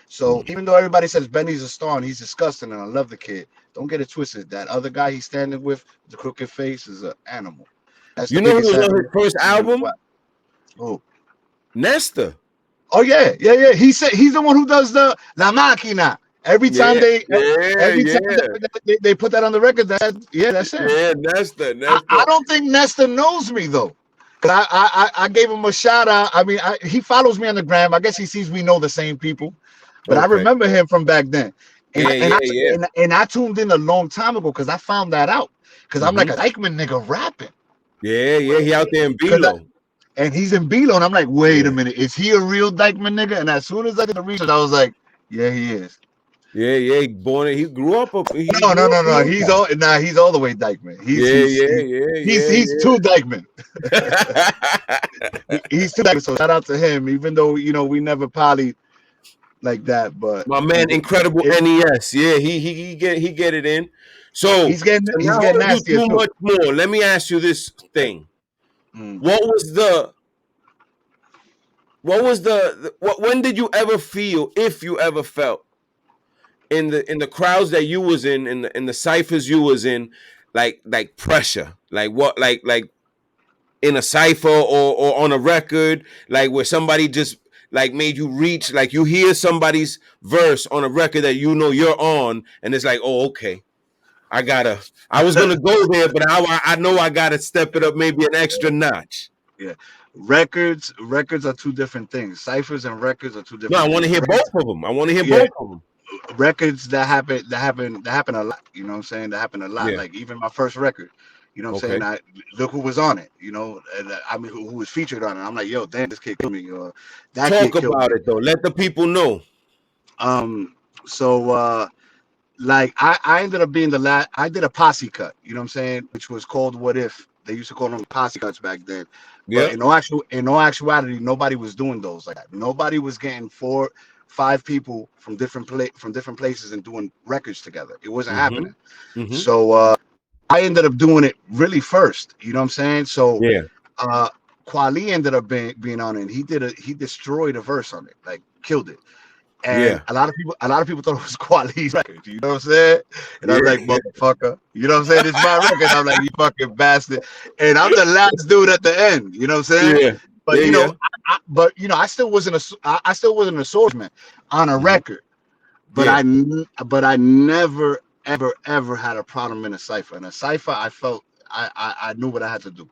So Hmm. even though everybody says Benny's a star and he's disgusting, and I love the kid, don't get it twisted. That other guy he's standing with, the crooked face, is an animal. That's the You know who biggest was on animal his first in the album? West. Oh, Nesta. oh yeah, yeah, yeah. He said he's the one who does the La Máquina. Yeah, yeah, Every time yeah, they put that on the record, that's him. yeah. Nesta, I Nesta. don't think Nesta knows me though. Cause I gave him a shout out. I mean, he follows me on the gram. I guess he sees we know the same people, but I Okay. remember him from back then. And Yeah, yeah, yeah. I tuned in a long time ago because I found that out. Because I'm like Hmm. a Dyckman nigga rapping. Yeah, yeah. He out there in Cause Bilo. and he's in Bilo, and I'm like, wait a Yeah, minute, is he a real Dyckman nigga? And as soon as I did the research, I was like, yeah, he is. yeah, yeah. He born. He grew up. He No, no, grew up no, in no. Hilltop. He's all the way Dyckman. Yeah, yeah, yeah, He's too Dyckman. yeah, He's too Dyckman. So shout out to him, even though we never polyed like that, but My man, incredible NES. Yeah, he get it in. So he's not getting hold you nastier too too. much more. Let me ask you this thing. Mm. What was the when did you ever feel, if you ever felt, in the crowds that you was in the ciphers you was in, like pressure, like what, like in a cipher or on a record, like where somebody just like made you reach, like you hear somebody's verse on a record that you know you're on, and it's like, oh, okay, I was gonna go there, but I know I gotta step it up maybe an extra notch. Yeah, records are two different things. Ciphers and records are two No, I different want to things. hear both of them. I want to hear Yeah, both of them. records that happen a lot. You know what I'm saying? That happen a lot. Yeah. Like even my first record. You know what I'm saying? Okay. I look who was on it. And I mean who was featured on it. I'm like, yo, damn, this kid killed me, or that Talk kid killed about me. it though. Let the people know. Um, so like I ended up being the last. I did a posse cut. You know what I'm saying? Which was called What If. They used to call them posse cuts back then. But Yeah. in all actuality, nobody was doing those like that. Nobody was getting 5 people from different places and doing records together. It wasn't Mm-hmm. happening. Mm-hmm. So I ended up doing it really first. You know what I'm saying? So Yeah. KWELI ended up being on it. And he destroyed a verse on it, like killed it. And Yeah. a lot of people thought it was KWELI's record. You know what I'm saying? And I'm like, Yeah. motherfucker. You know what I'm saying? It's my record. I'm like, you fucking bastard. And I'm the last dude at the end. You know what I'm saying? Yeah. But Yeah. you know, Yeah. I still wasn't a swordsman on a Mm-hmm. record. But Yeah. I never ever had a problem in a cipher. In a cipher, I felt I knew what I had to do.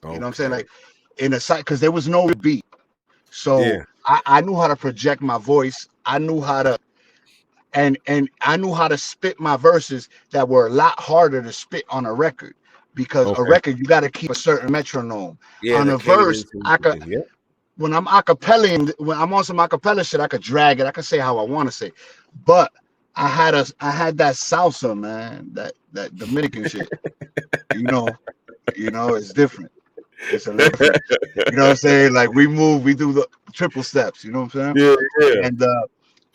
You know what I'm saying? Okay. Like in a cipher, because there was no beat. So Yeah. I knew how to project my voice. I knew how to and I knew how to spit my verses that were a lot harder to spit on a record, because a Okay. record you got to keep a certain metronome. Yeah. On The a verse, cadence and I could, yeah. when I'm acapella, when I'm on some acapella shit, I could drag it. I could say how I want to say. But I had that salsa, man, that Dominican shit. You know, it's different. It's a little different. You know what I'm saying? Like we do the triple steps. You know what I'm saying? Yeah. Yeah.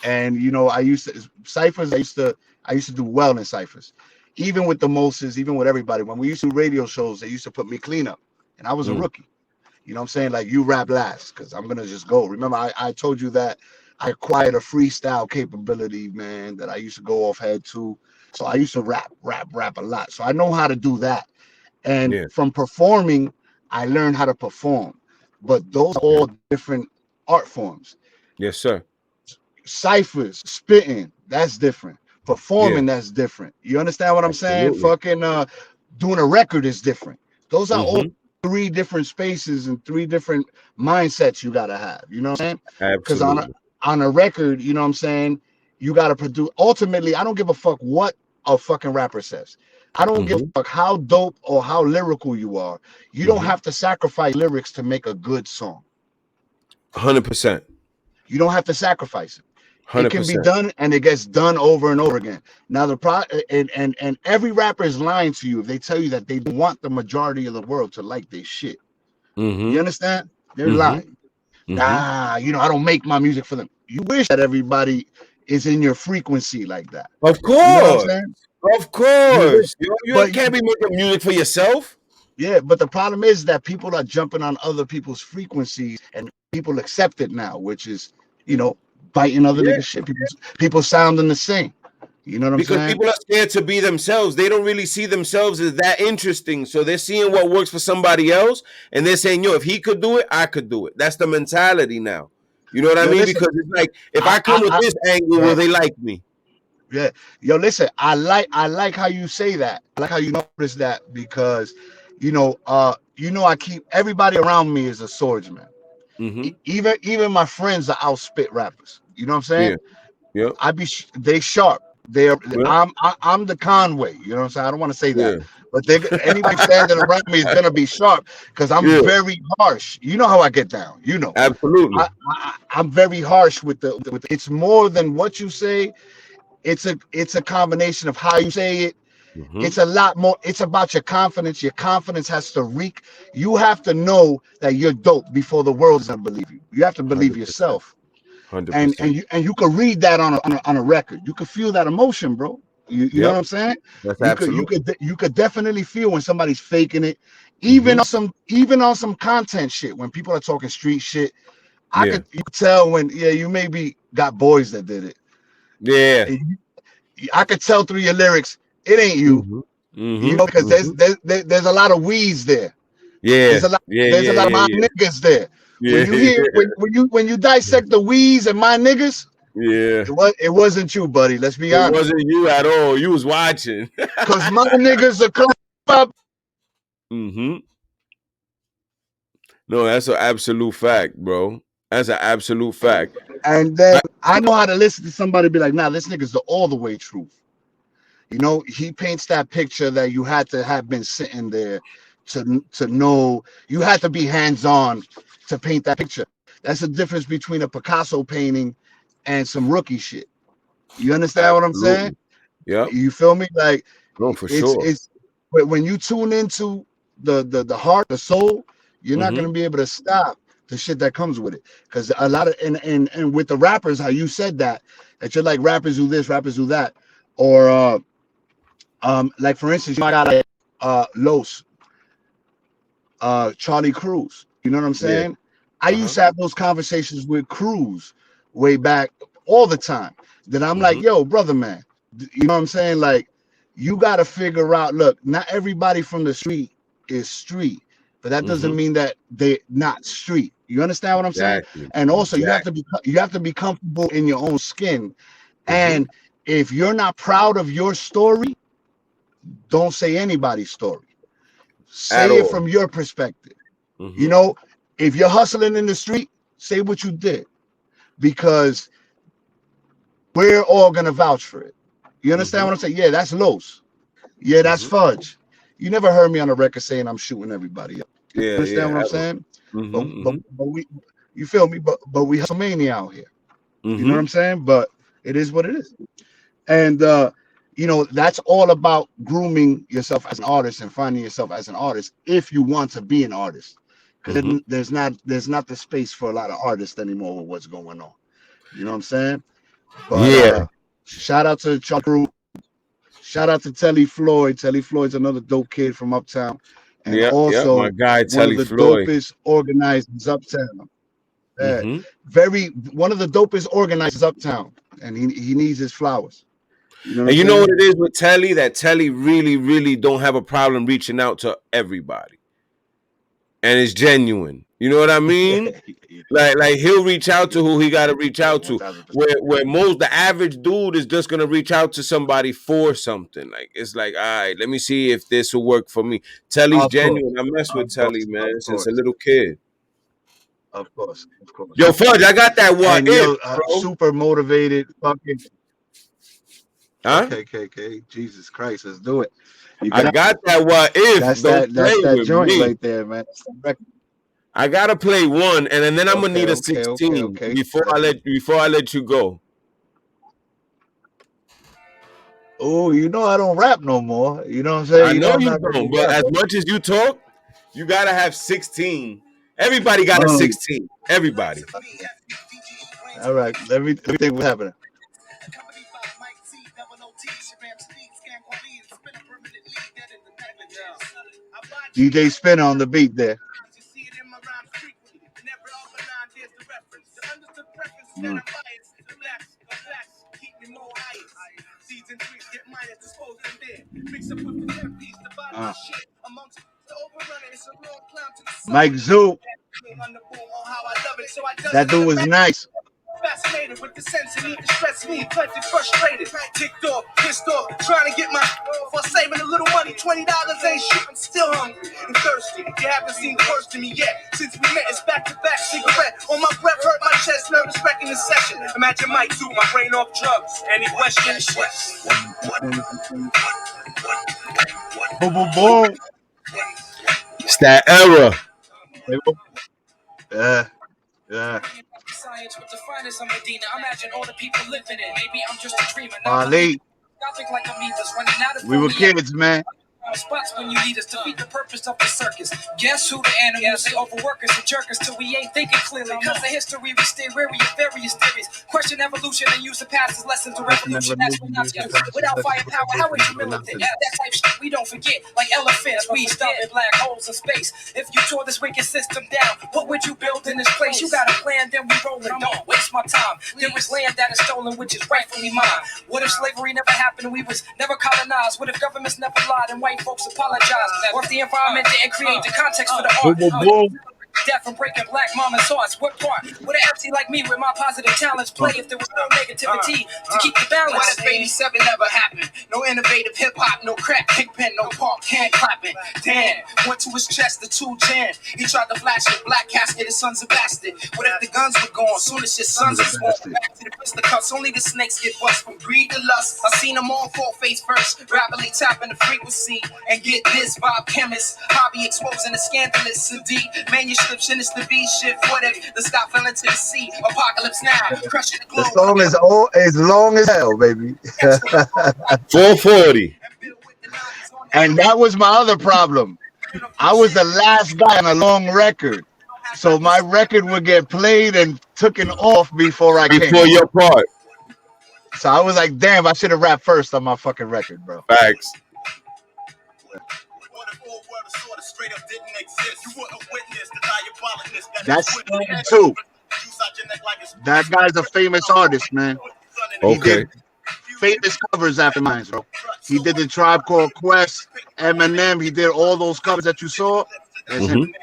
And I used to ciphers. I used to do well in ciphers, even with the Moses, even with everybody. When we used to do radio shows, they used to put me clean up, and I was a Mm. rookie. You know what I'm saying? Like, you rap last, because I'm gonna just go. Remember, I told you that I acquired a freestyle capability, man, that I used to go off head to. So I used to rap a lot. So I know how to do that. And Yeah. from performing, I learned how to perform. But those are Yeah. all different art forms. Yes, sir. Ciphers, spitting, that's different. Yeah. Performing, that's different. You understand what I'm saying? Absolutely. Fucking doing a record is different. Those are all Mm-hmm. 3 different spaces and 3 different mindsets you gotta have. You know what I'm saying? Because Absolutely. on a record, you know what I'm saying, you gotta produce. Ultimately, I don't give a fuck what a fucking rapper says. I don't give Mm-hmm. a fuck how dope or how lyrical you are. You don't Mm-hmm. have to sacrifice lyrics to make a good song. 100%. You don't have to sacrifice it. It can be 100%. done, and it gets done over and over again. Now and every rapper is lying to you if they tell you that they want the majority of the world to like their shit. You Mm-hmm. understand? They're Mm-hmm. lying. Mm-hmm. Nah, I don't make my music for them. You wish that everybody is in your frequency like that. Of You know what I'm course. saying? Of You wish, course. You but can't be making music for yourself. yeah, but the problem is that people are jumping on other people's frequencies, and people accept it now, which is, biting other Yeah. niggas' shit. People sounding the same. You know what I'm Because saying? people are scared to be themselves. They don't really see themselves as that interesting. So they're seeing what works for somebody else, and they're saying, yo, if he could do it, I could do it. That's the mentality now. You know what I Yo, mean? listen, Because it's like, if I, I come I, with I this angle, will right, they like me? yeah. Yo, listen, I like how you say that. I like how you notice that, because, I keep everybody around me is a swordsman. Mm-hmm. Even my friends are out spit rappers. You know what I'm Yeah. saying? Yeah. They sharp. They're Yeah. I'm the Conway. You know what I'm saying? I don't want to say that, Yeah. but anybody standing around me is gonna be sharp, because I'm Yeah. very harsh. You know how I get down. Absolutely. I'm very harsh with it's more than what you say. It's a combination of how you say it. Mm-hmm. It's a lot more. It's about your confidence. Your confidence has to reek. You have to know that you're dope before the world's gonna believe you. You have to believe 100%. yourself. and 100%. and you can read that on a record. You can feel that emotion, bro. You know what Yep. I'm saying? That's You could absolutely. you could definitely feel when somebody's faking it, Mm-hmm. even on some content shit. When people are talking street shit, Yeah. you could tell when, yeah, you maybe got boys that did it. Yeah. And I could tell through your lyrics it ain't you. Mm-hmm. Mm-hmm. Because Mm-hmm. there's a lot of weeds there. Yeah. Yeah. There's a Yeah. lot of Yeah. my Yeah. niggas there. When you Yeah. hear when you dissect the weeds and my niggas, Yeah. it wasn't you, buddy. Let's be It honest. wasn't you at all. You was watching. Cause my niggas are come up. Mm-hmm. No, that's an absolute fact, bro. That's an absolute fact. And then I know how to listen to somebody be like, nah, this nigga's the all the way truth. He paints that picture that you had to have been sitting there to know. You had to be hands-on to paint that picture. That's the difference between a Picasso painting and some rookie shit. You understand what I'm saying? Absolutely. Yep. You feel me? Like, No, for sure. it's when you tune into the heart, the soul, you're not Mm-hmm. gonna be able to stop the shit that comes with it. Because a lot of and with the rappers, how you said that you're like rappers do this, rappers do that, or like for instance, you might got like Los, Charlie Cruz. You know what I'm saying? Yeah. I used to have those conversations with Cruz way back all the time. That I'm like, yo, brother, man, you know what I'm saying? Like, you got to figure out. Look, not everybody from the street is street, but that doesn't mean that they're not street. You understand what I'm saying? And also, you have to be comfortable in your own skin. And if you're not proud of your story, don't say anybody's story. Say it from your perspective. You know, if you're hustling in the street, say what you did, because we're all gonna vouch for it. You understand what I'm saying? Yeah, that's Los. Yeah, that's Fudge. You never heard me on a record saying I'm shooting everybody up. You understand what I'm saying? But we, you feel me? But we hustlemania out here. You know what I'm saying? But it is what it is. And you know, that's all about grooming yourself as an artist and finding yourself as an artist if you want to be an artist. Because there's not the space for a lot of artists anymore with what's going on. You know what I'm saying? But shout out to Chuck Crew. Shout out to Telly Floyd. Telly Floyd's another dope kid from Uptown. And also my guy, one Telly of the Floyd. dopest organizers Uptown. One of the dopest organizers Uptown. And he needs his flowers. You know and you know what it is with Telly? That Telly really, really don't have a problem reaching out to everybody. And it's genuine. You know what I mean? Like he'll reach out to who he got to reach out to. Where most the average dude is just gonna reach out to somebody for something. Like it's like, all right, let me see if this will work for me. Telly's genuine. I mess with Telly, man, since a little kid. Of course. Yo, Fudge, I got that what if, bro. Super motivated, fucking. Huh? Okay. Jesus Christ, let's do it. I got that what if. That's Don't that play with joint me right there, man. I gotta play one, and then I'm gonna need a 16 before I let you go. Oh, you know I don't rap no more. You know what I'm saying? I know you don't, don't, but as much as you talk, you gotta have 16. Everybody got a 16. Everybody. All right, let me think what's happening. DJ Spin on the beat there. Mike Zoo. That dude was nice. Fascinated with the sense and even stress me, plenty frustrated, ticked off, pissed off, trying to get my for saving a little money, $20 ain't shit. I'm still hungry and thirsty. You haven't seen the worst of me yet. Since we met, it's back-to-back cigarette. On my breath, hurt my chest, nervous wreck in the session. Imagine Mike Zoo, my brain off drugs. Any questions? Boom. It's that era. Yeah. Science with the finest of Medina. Imagine all the people living in. Maybe I'm just a dreamer. Ali. Like amoebas running out of we were kids, man. Spots when you need us to beat the purpose of the circus. Guess who the animals? They overworkers and jerkers till we ain't thinking clearly. Cause of history we stay weary of various theories. Question evolution and use the past as lessons to revolution. That's what not do. Without firepower, how would you militant? That type shit we don't forget. Like elephants, we stop in black holes in space. If you tore this wicked system down, what would you build in this place? You got a plan, then we rollin'. Don't waste my time. There was land that is stolen, which is rightfully mine. What if slavery never happened and we was never colonized? What if governments never lied and white folks apologize? Or if the environment didn't create the context for the art? Death from breaking black mama's hearts. What part would an MC like me with my positive talents play if there was no negativity to keep the balance? What if 87 never happened? No innovative hip hop, no crack, pigpen, no park, hand clapping. Damn, went to his chest, the two jam. He tried to flash it, black casket, his son's a bastard. What if the guns were gone? Soon as his sons are born, back to the fisticuffs. Only the snakes get bust from greed to lust. I seen them all fall face first, rapidly tapping the frequency. And get this, Bob Chemist, hobby exposing the scandalous, Sadiq, manuscripts in this the V shit. What if the sky fell into the sea? Apocalypse now, crushing the globe. The song is as long as hell, baby. 440. And that was my other problem. I was the last guy on a long record. So my record would get played and taken off before I came Before on. your part. So I was like, damn, I should have rapped first on my fucking record, bro. Facts. That's too. That guy's a famous artist, man. He Okay. did famous covers after mine, bro. He did the Tribe Called Quest, Eminem. He did all those covers that you saw. That's him.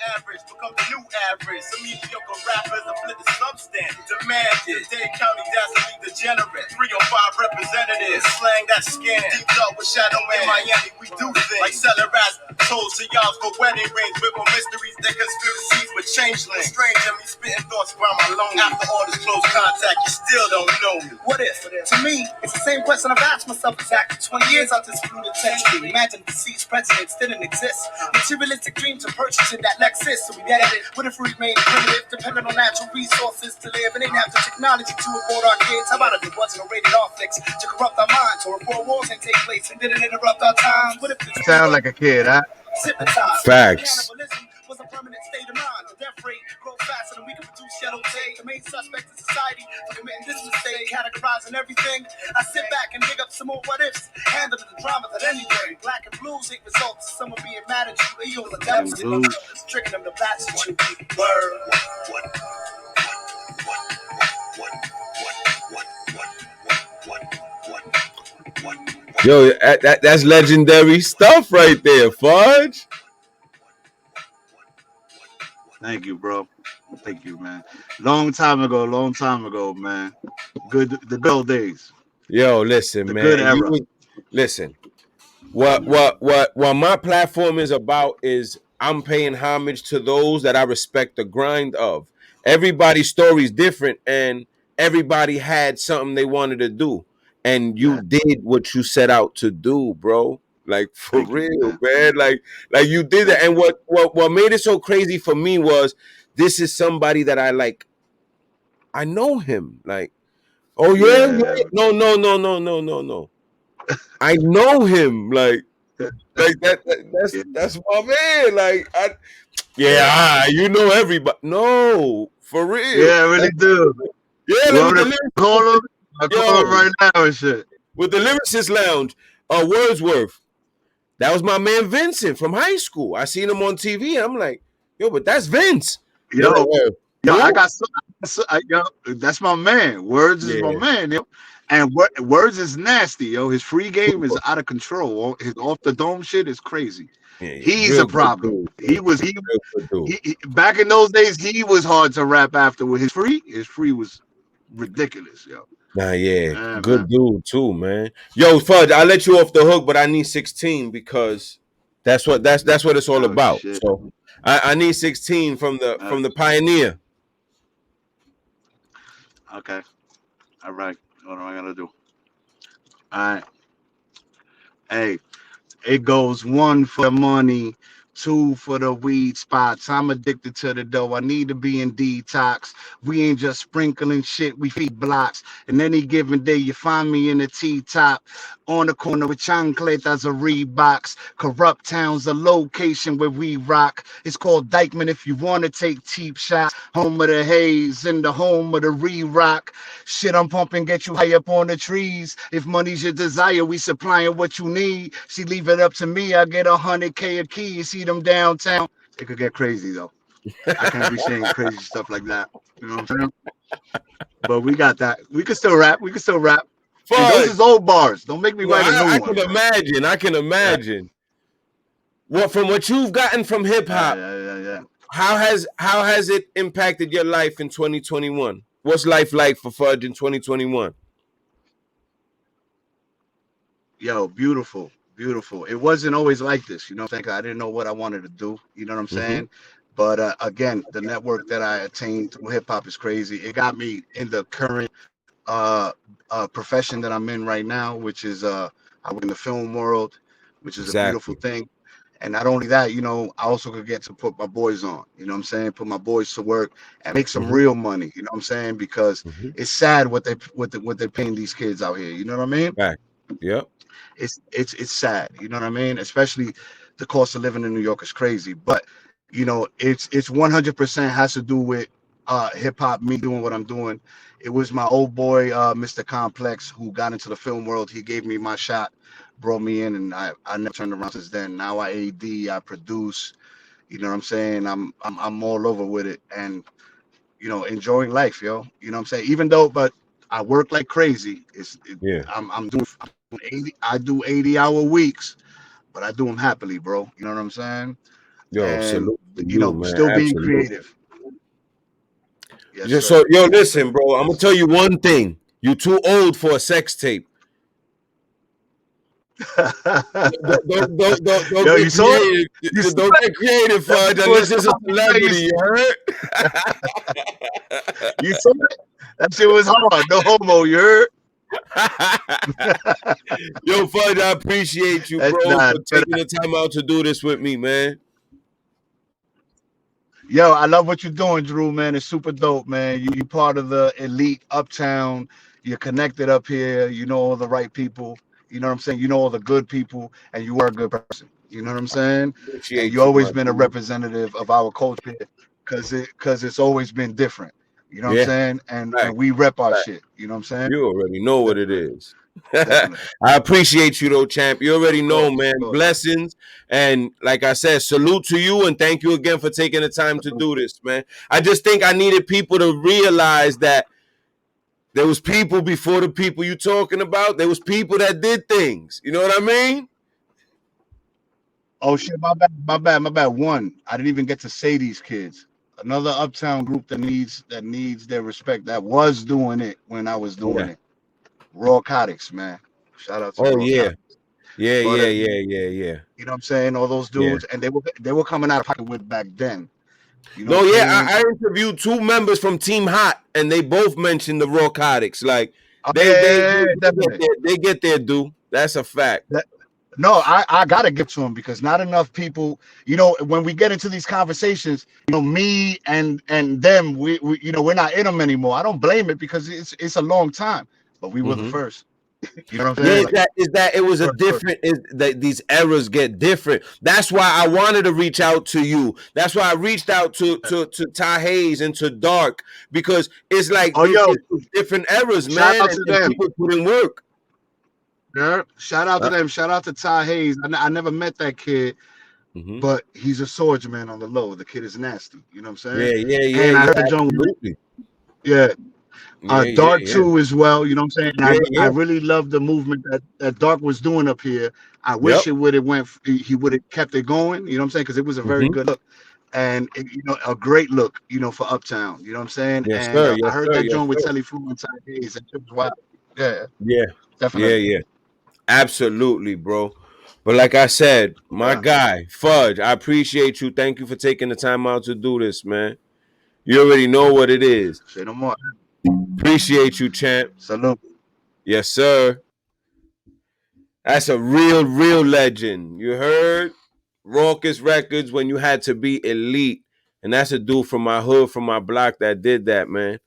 Average become the new average. Some mediocre rappers have flipped the substandard. Demanded. Dade County dastardly degenerate. 305 representatives. Slang that scan. Deep up with Shadow Man. In Miami, we do things like selling rats. Told to y'all for wedding rings. With more mysteries than conspiracies with changelings. Strange and me spitting thoughts while my loan. After all this close contact, you still don't know me. What if? To me, it's the same question I've asked myself exactly 20 years out this fluid century. Imagine deceased presidents didn't exist. Materialistic dreams of purchasing that Lexus. So we get it. What if we remain primitive, dependent on natural resources to live, and ain't have the technology to afford our kids? How about if it wasn't a rated R fix to corrupt our minds, or if war wars ain't take place and didn't interrupt our times? What if this Sound like a kid, huh? Facts. Was a permanent state of mind. The death rate grows faster than we can produce yellow tape. The main suspect in society for committing this mistake, categorizing everything. I sit back and dig up some more what ifs. Handle the drama that anyway. Black and blues ain't results of someone being mad at you. You're the devil's in them, tricking them to blast at you. Word. Yo, that's legendary stuff right there, Fudge. Thank you, bro. Thank you, man. Long time ago, man. Good, the good old days. Yo, listen, The man. good era. Listen. What my platform is about is I'm paying homage to those that I respect the grind of. Everybody's story is different, and everybody had something they wanted to do, and you did what you set out to do, bro. Like for Thank you, real, man. Like you did that. And what made it so crazy for me was this is somebody that I like. I know him. Like, oh yeah. No. I know him. Like that's my man. Like you know everybody. No, for real. Yeah, I really do. Yeah, You want me to call him? I call him right now and shit. With the Lyricist Lounge, Wordsworth. That was my man Vincent from high school. I seen him on TV. I'm like, yo, but that's Vince. Yo, I got yo, that's my man. Words is my man, yo. And Words is nasty, yo. His free game is out of control. His off the dome shit is crazy. Yeah, he's a problem. He back in those days, he was hard to rap after with his free was ridiculous, yo. Nah, good man. Dude too, man. Yo, Fudge, I'll let you off the hook, but I need 16 because that's what it's all about. Shit. So I need 16 from the pioneer. Okay. All right. What am I gonna do? All right. Hey, it goes 1 for the money, 2 for the weed spots. I'm addicted to the dough. I need to be in detox. We ain't just sprinkling shit. We feed blocks. And any given day, you find me in the T-top on the corner with chancletas or Reeboks. Corrupt Town's a location where we rock. It's called DYCKMAN if you want to take cheap shots. Home of the haze and the home of the re-rock. Shit I'm pumping, get you high up on the trees. If money's your desire, we supplying what you need. See, leave it up to me. I get 100K a key. You see them downtown. It could get crazy though. I can't be saying crazy stuff like that. You know what I'm saying? But we got that. We can still rap. Those is old bars. Don't make me write a new one. I can imagine. What from what you've gotten from hip hop? How has it impacted your life in 2021? What's life like for Fudge in 2021? Yo, beautiful. It wasn't always like this, you know what I'm saying? I didn't know what I wanted to do, you know what I'm saying? But again, the network that I attained through hip hop is crazy. It got me in the current profession that I'm in right now, which is I work in the film world, which is a beautiful thing. And not only that, you know, I also could get to put my boys on, you know what I'm saying? Put my boys to work and make some real money, you know what I'm saying? Because it's sad what they're paying these kids out here, you know what I mean? Right. Yep. It's sad, you know what I mean? Especially the cost of living in New York is crazy. But you know, it's 100% has to do with hip hop, me doing what I'm doing. It was my old boy, Mr. Complex, who got into the film world. He gave me my shot, brought me in, and I never turned around since then. Now I AD, I produce. You know what I'm saying? I'm all over with it, and you know, enjoying life, yo. You know what I'm saying? Even though, but I work like crazy. Yeah. I'm doing 80. I do 80-hour weeks, but I do them happily, bro. You know what I'm saying? Yo, And salute to you you, know, man. still being Absolutely. creative. Yes, Just so sir. yo, Yes, sir. listen, bro. I'm Yes, gonna sir. tell you one thing. You too old for a sex tape. Don't Yo, get you saw it? creative. You saw Don't it? get creative, That Fudge, boy was unless it's a hard. You celebrity. You heard? you saw it? That shit was hard. No homo. You heard? Yo, Fudge, I appreciate you, That's bro, not. for taking the time out to do this with me, man. Yo, I love what you're doing, Drew, man. It's super dope, man. You part of the elite uptown. You're connected up here. You know all the right people. You know what I'm saying? You know all the good people, and you are a good person. You know what I'm saying? And you Appreciate you, always my been a dude. representative of our culture because it's always been different. You know what I'm Yeah, saying? And right, and we rep our right. shit. You know what I'm saying? You already know what it Definitely, is. definitely. I appreciate you though, champ. You already Of know, course, man. of course. Blessings. And like I said, salute to you and thank you again for taking the time to do this, man. I just think I needed people to realize that there was people before the people you talking about. There was people that did things. You know what I mean? Oh shit, my bad, my bad, my bad. One, I didn't even get to say these kids. Another uptown group that needs their respect. That was doing it when I was doing Yeah. it. RAWKUS, man. Shout out to Oh yeah. RAWKUS. Yeah, But yeah, yeah, yeah, yeah. you know what I'm saying? All those Yeah. dudes, and they were coming out of pocket with back then. You know what No, I'm yeah, saying? I interviewed two members from Team Hot, and they both mentioned the narcotics. Like Oh they yeah, they yeah, they, yeah, they get definitely. their they get their due. That's a fact. That, no, I gotta give to them because not enough people. You know, when we get into these conversations, you know, me and them, we you know, we're not in them anymore. I don't blame it because it's a long time, but we were the Mm-hmm. first. You know what I'm Yeah, saying? is Like that it was a first. different is that these eras get different. That's why I wanted to reach out to you. That's why I reached out to Ty Hayes and to Dark because it's like Oh yo, it's different eras, shout man, out to and them. people put in work. Yeah. Shout out to Uh, them. Shout out to Ty Hayes. I never met that kid, mm-hmm. but he's a swordsman on the low. The kid is nasty. You know what I'm saying? Yeah, yeah, yeah, And I heard yeah, the John. absolutely. Yeah. Yeah, yeah, Dark yeah, too as well. You know what I'm saying? And yeah, I yeah. really love the movement that Dark was doing up here. I Yep. wish it would have went. He would have kept it going. You know what I'm saying? Because it was a very Mm-hmm. good look, and you know, a great look. You know, for Uptown. You know what I'm saying? Yes, And sir. I Yes, heard sir. that Yes, joint with sir. Telly Fu and Ty Hayes. That shit was wild. Yeah, Yeah, yeah, definitely. yeah. Absolutely, bro. But like I said, my Yeah. guy, Fudge, I appreciate you. Thank you for taking the time out to do this, man. You already know what it is. Say no more. Appreciate you, champ. Salute. Yes, sir. That's a real, real legend. You heard? Raucus Records when you had to be elite. And that's a dude from my hood, from my block that did that, man.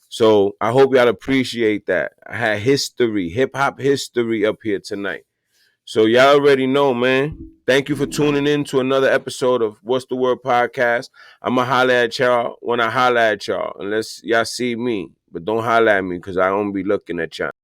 So I hope y'all appreciate that. I had history, hip hop history up here tonight. So y'all already know, man. Thank you for tuning in to another episode of What's the Word podcast. I'ma holler at y'all when I holler at y'all, unless y'all see me. But don't holler at me because I don't be looking at y'all.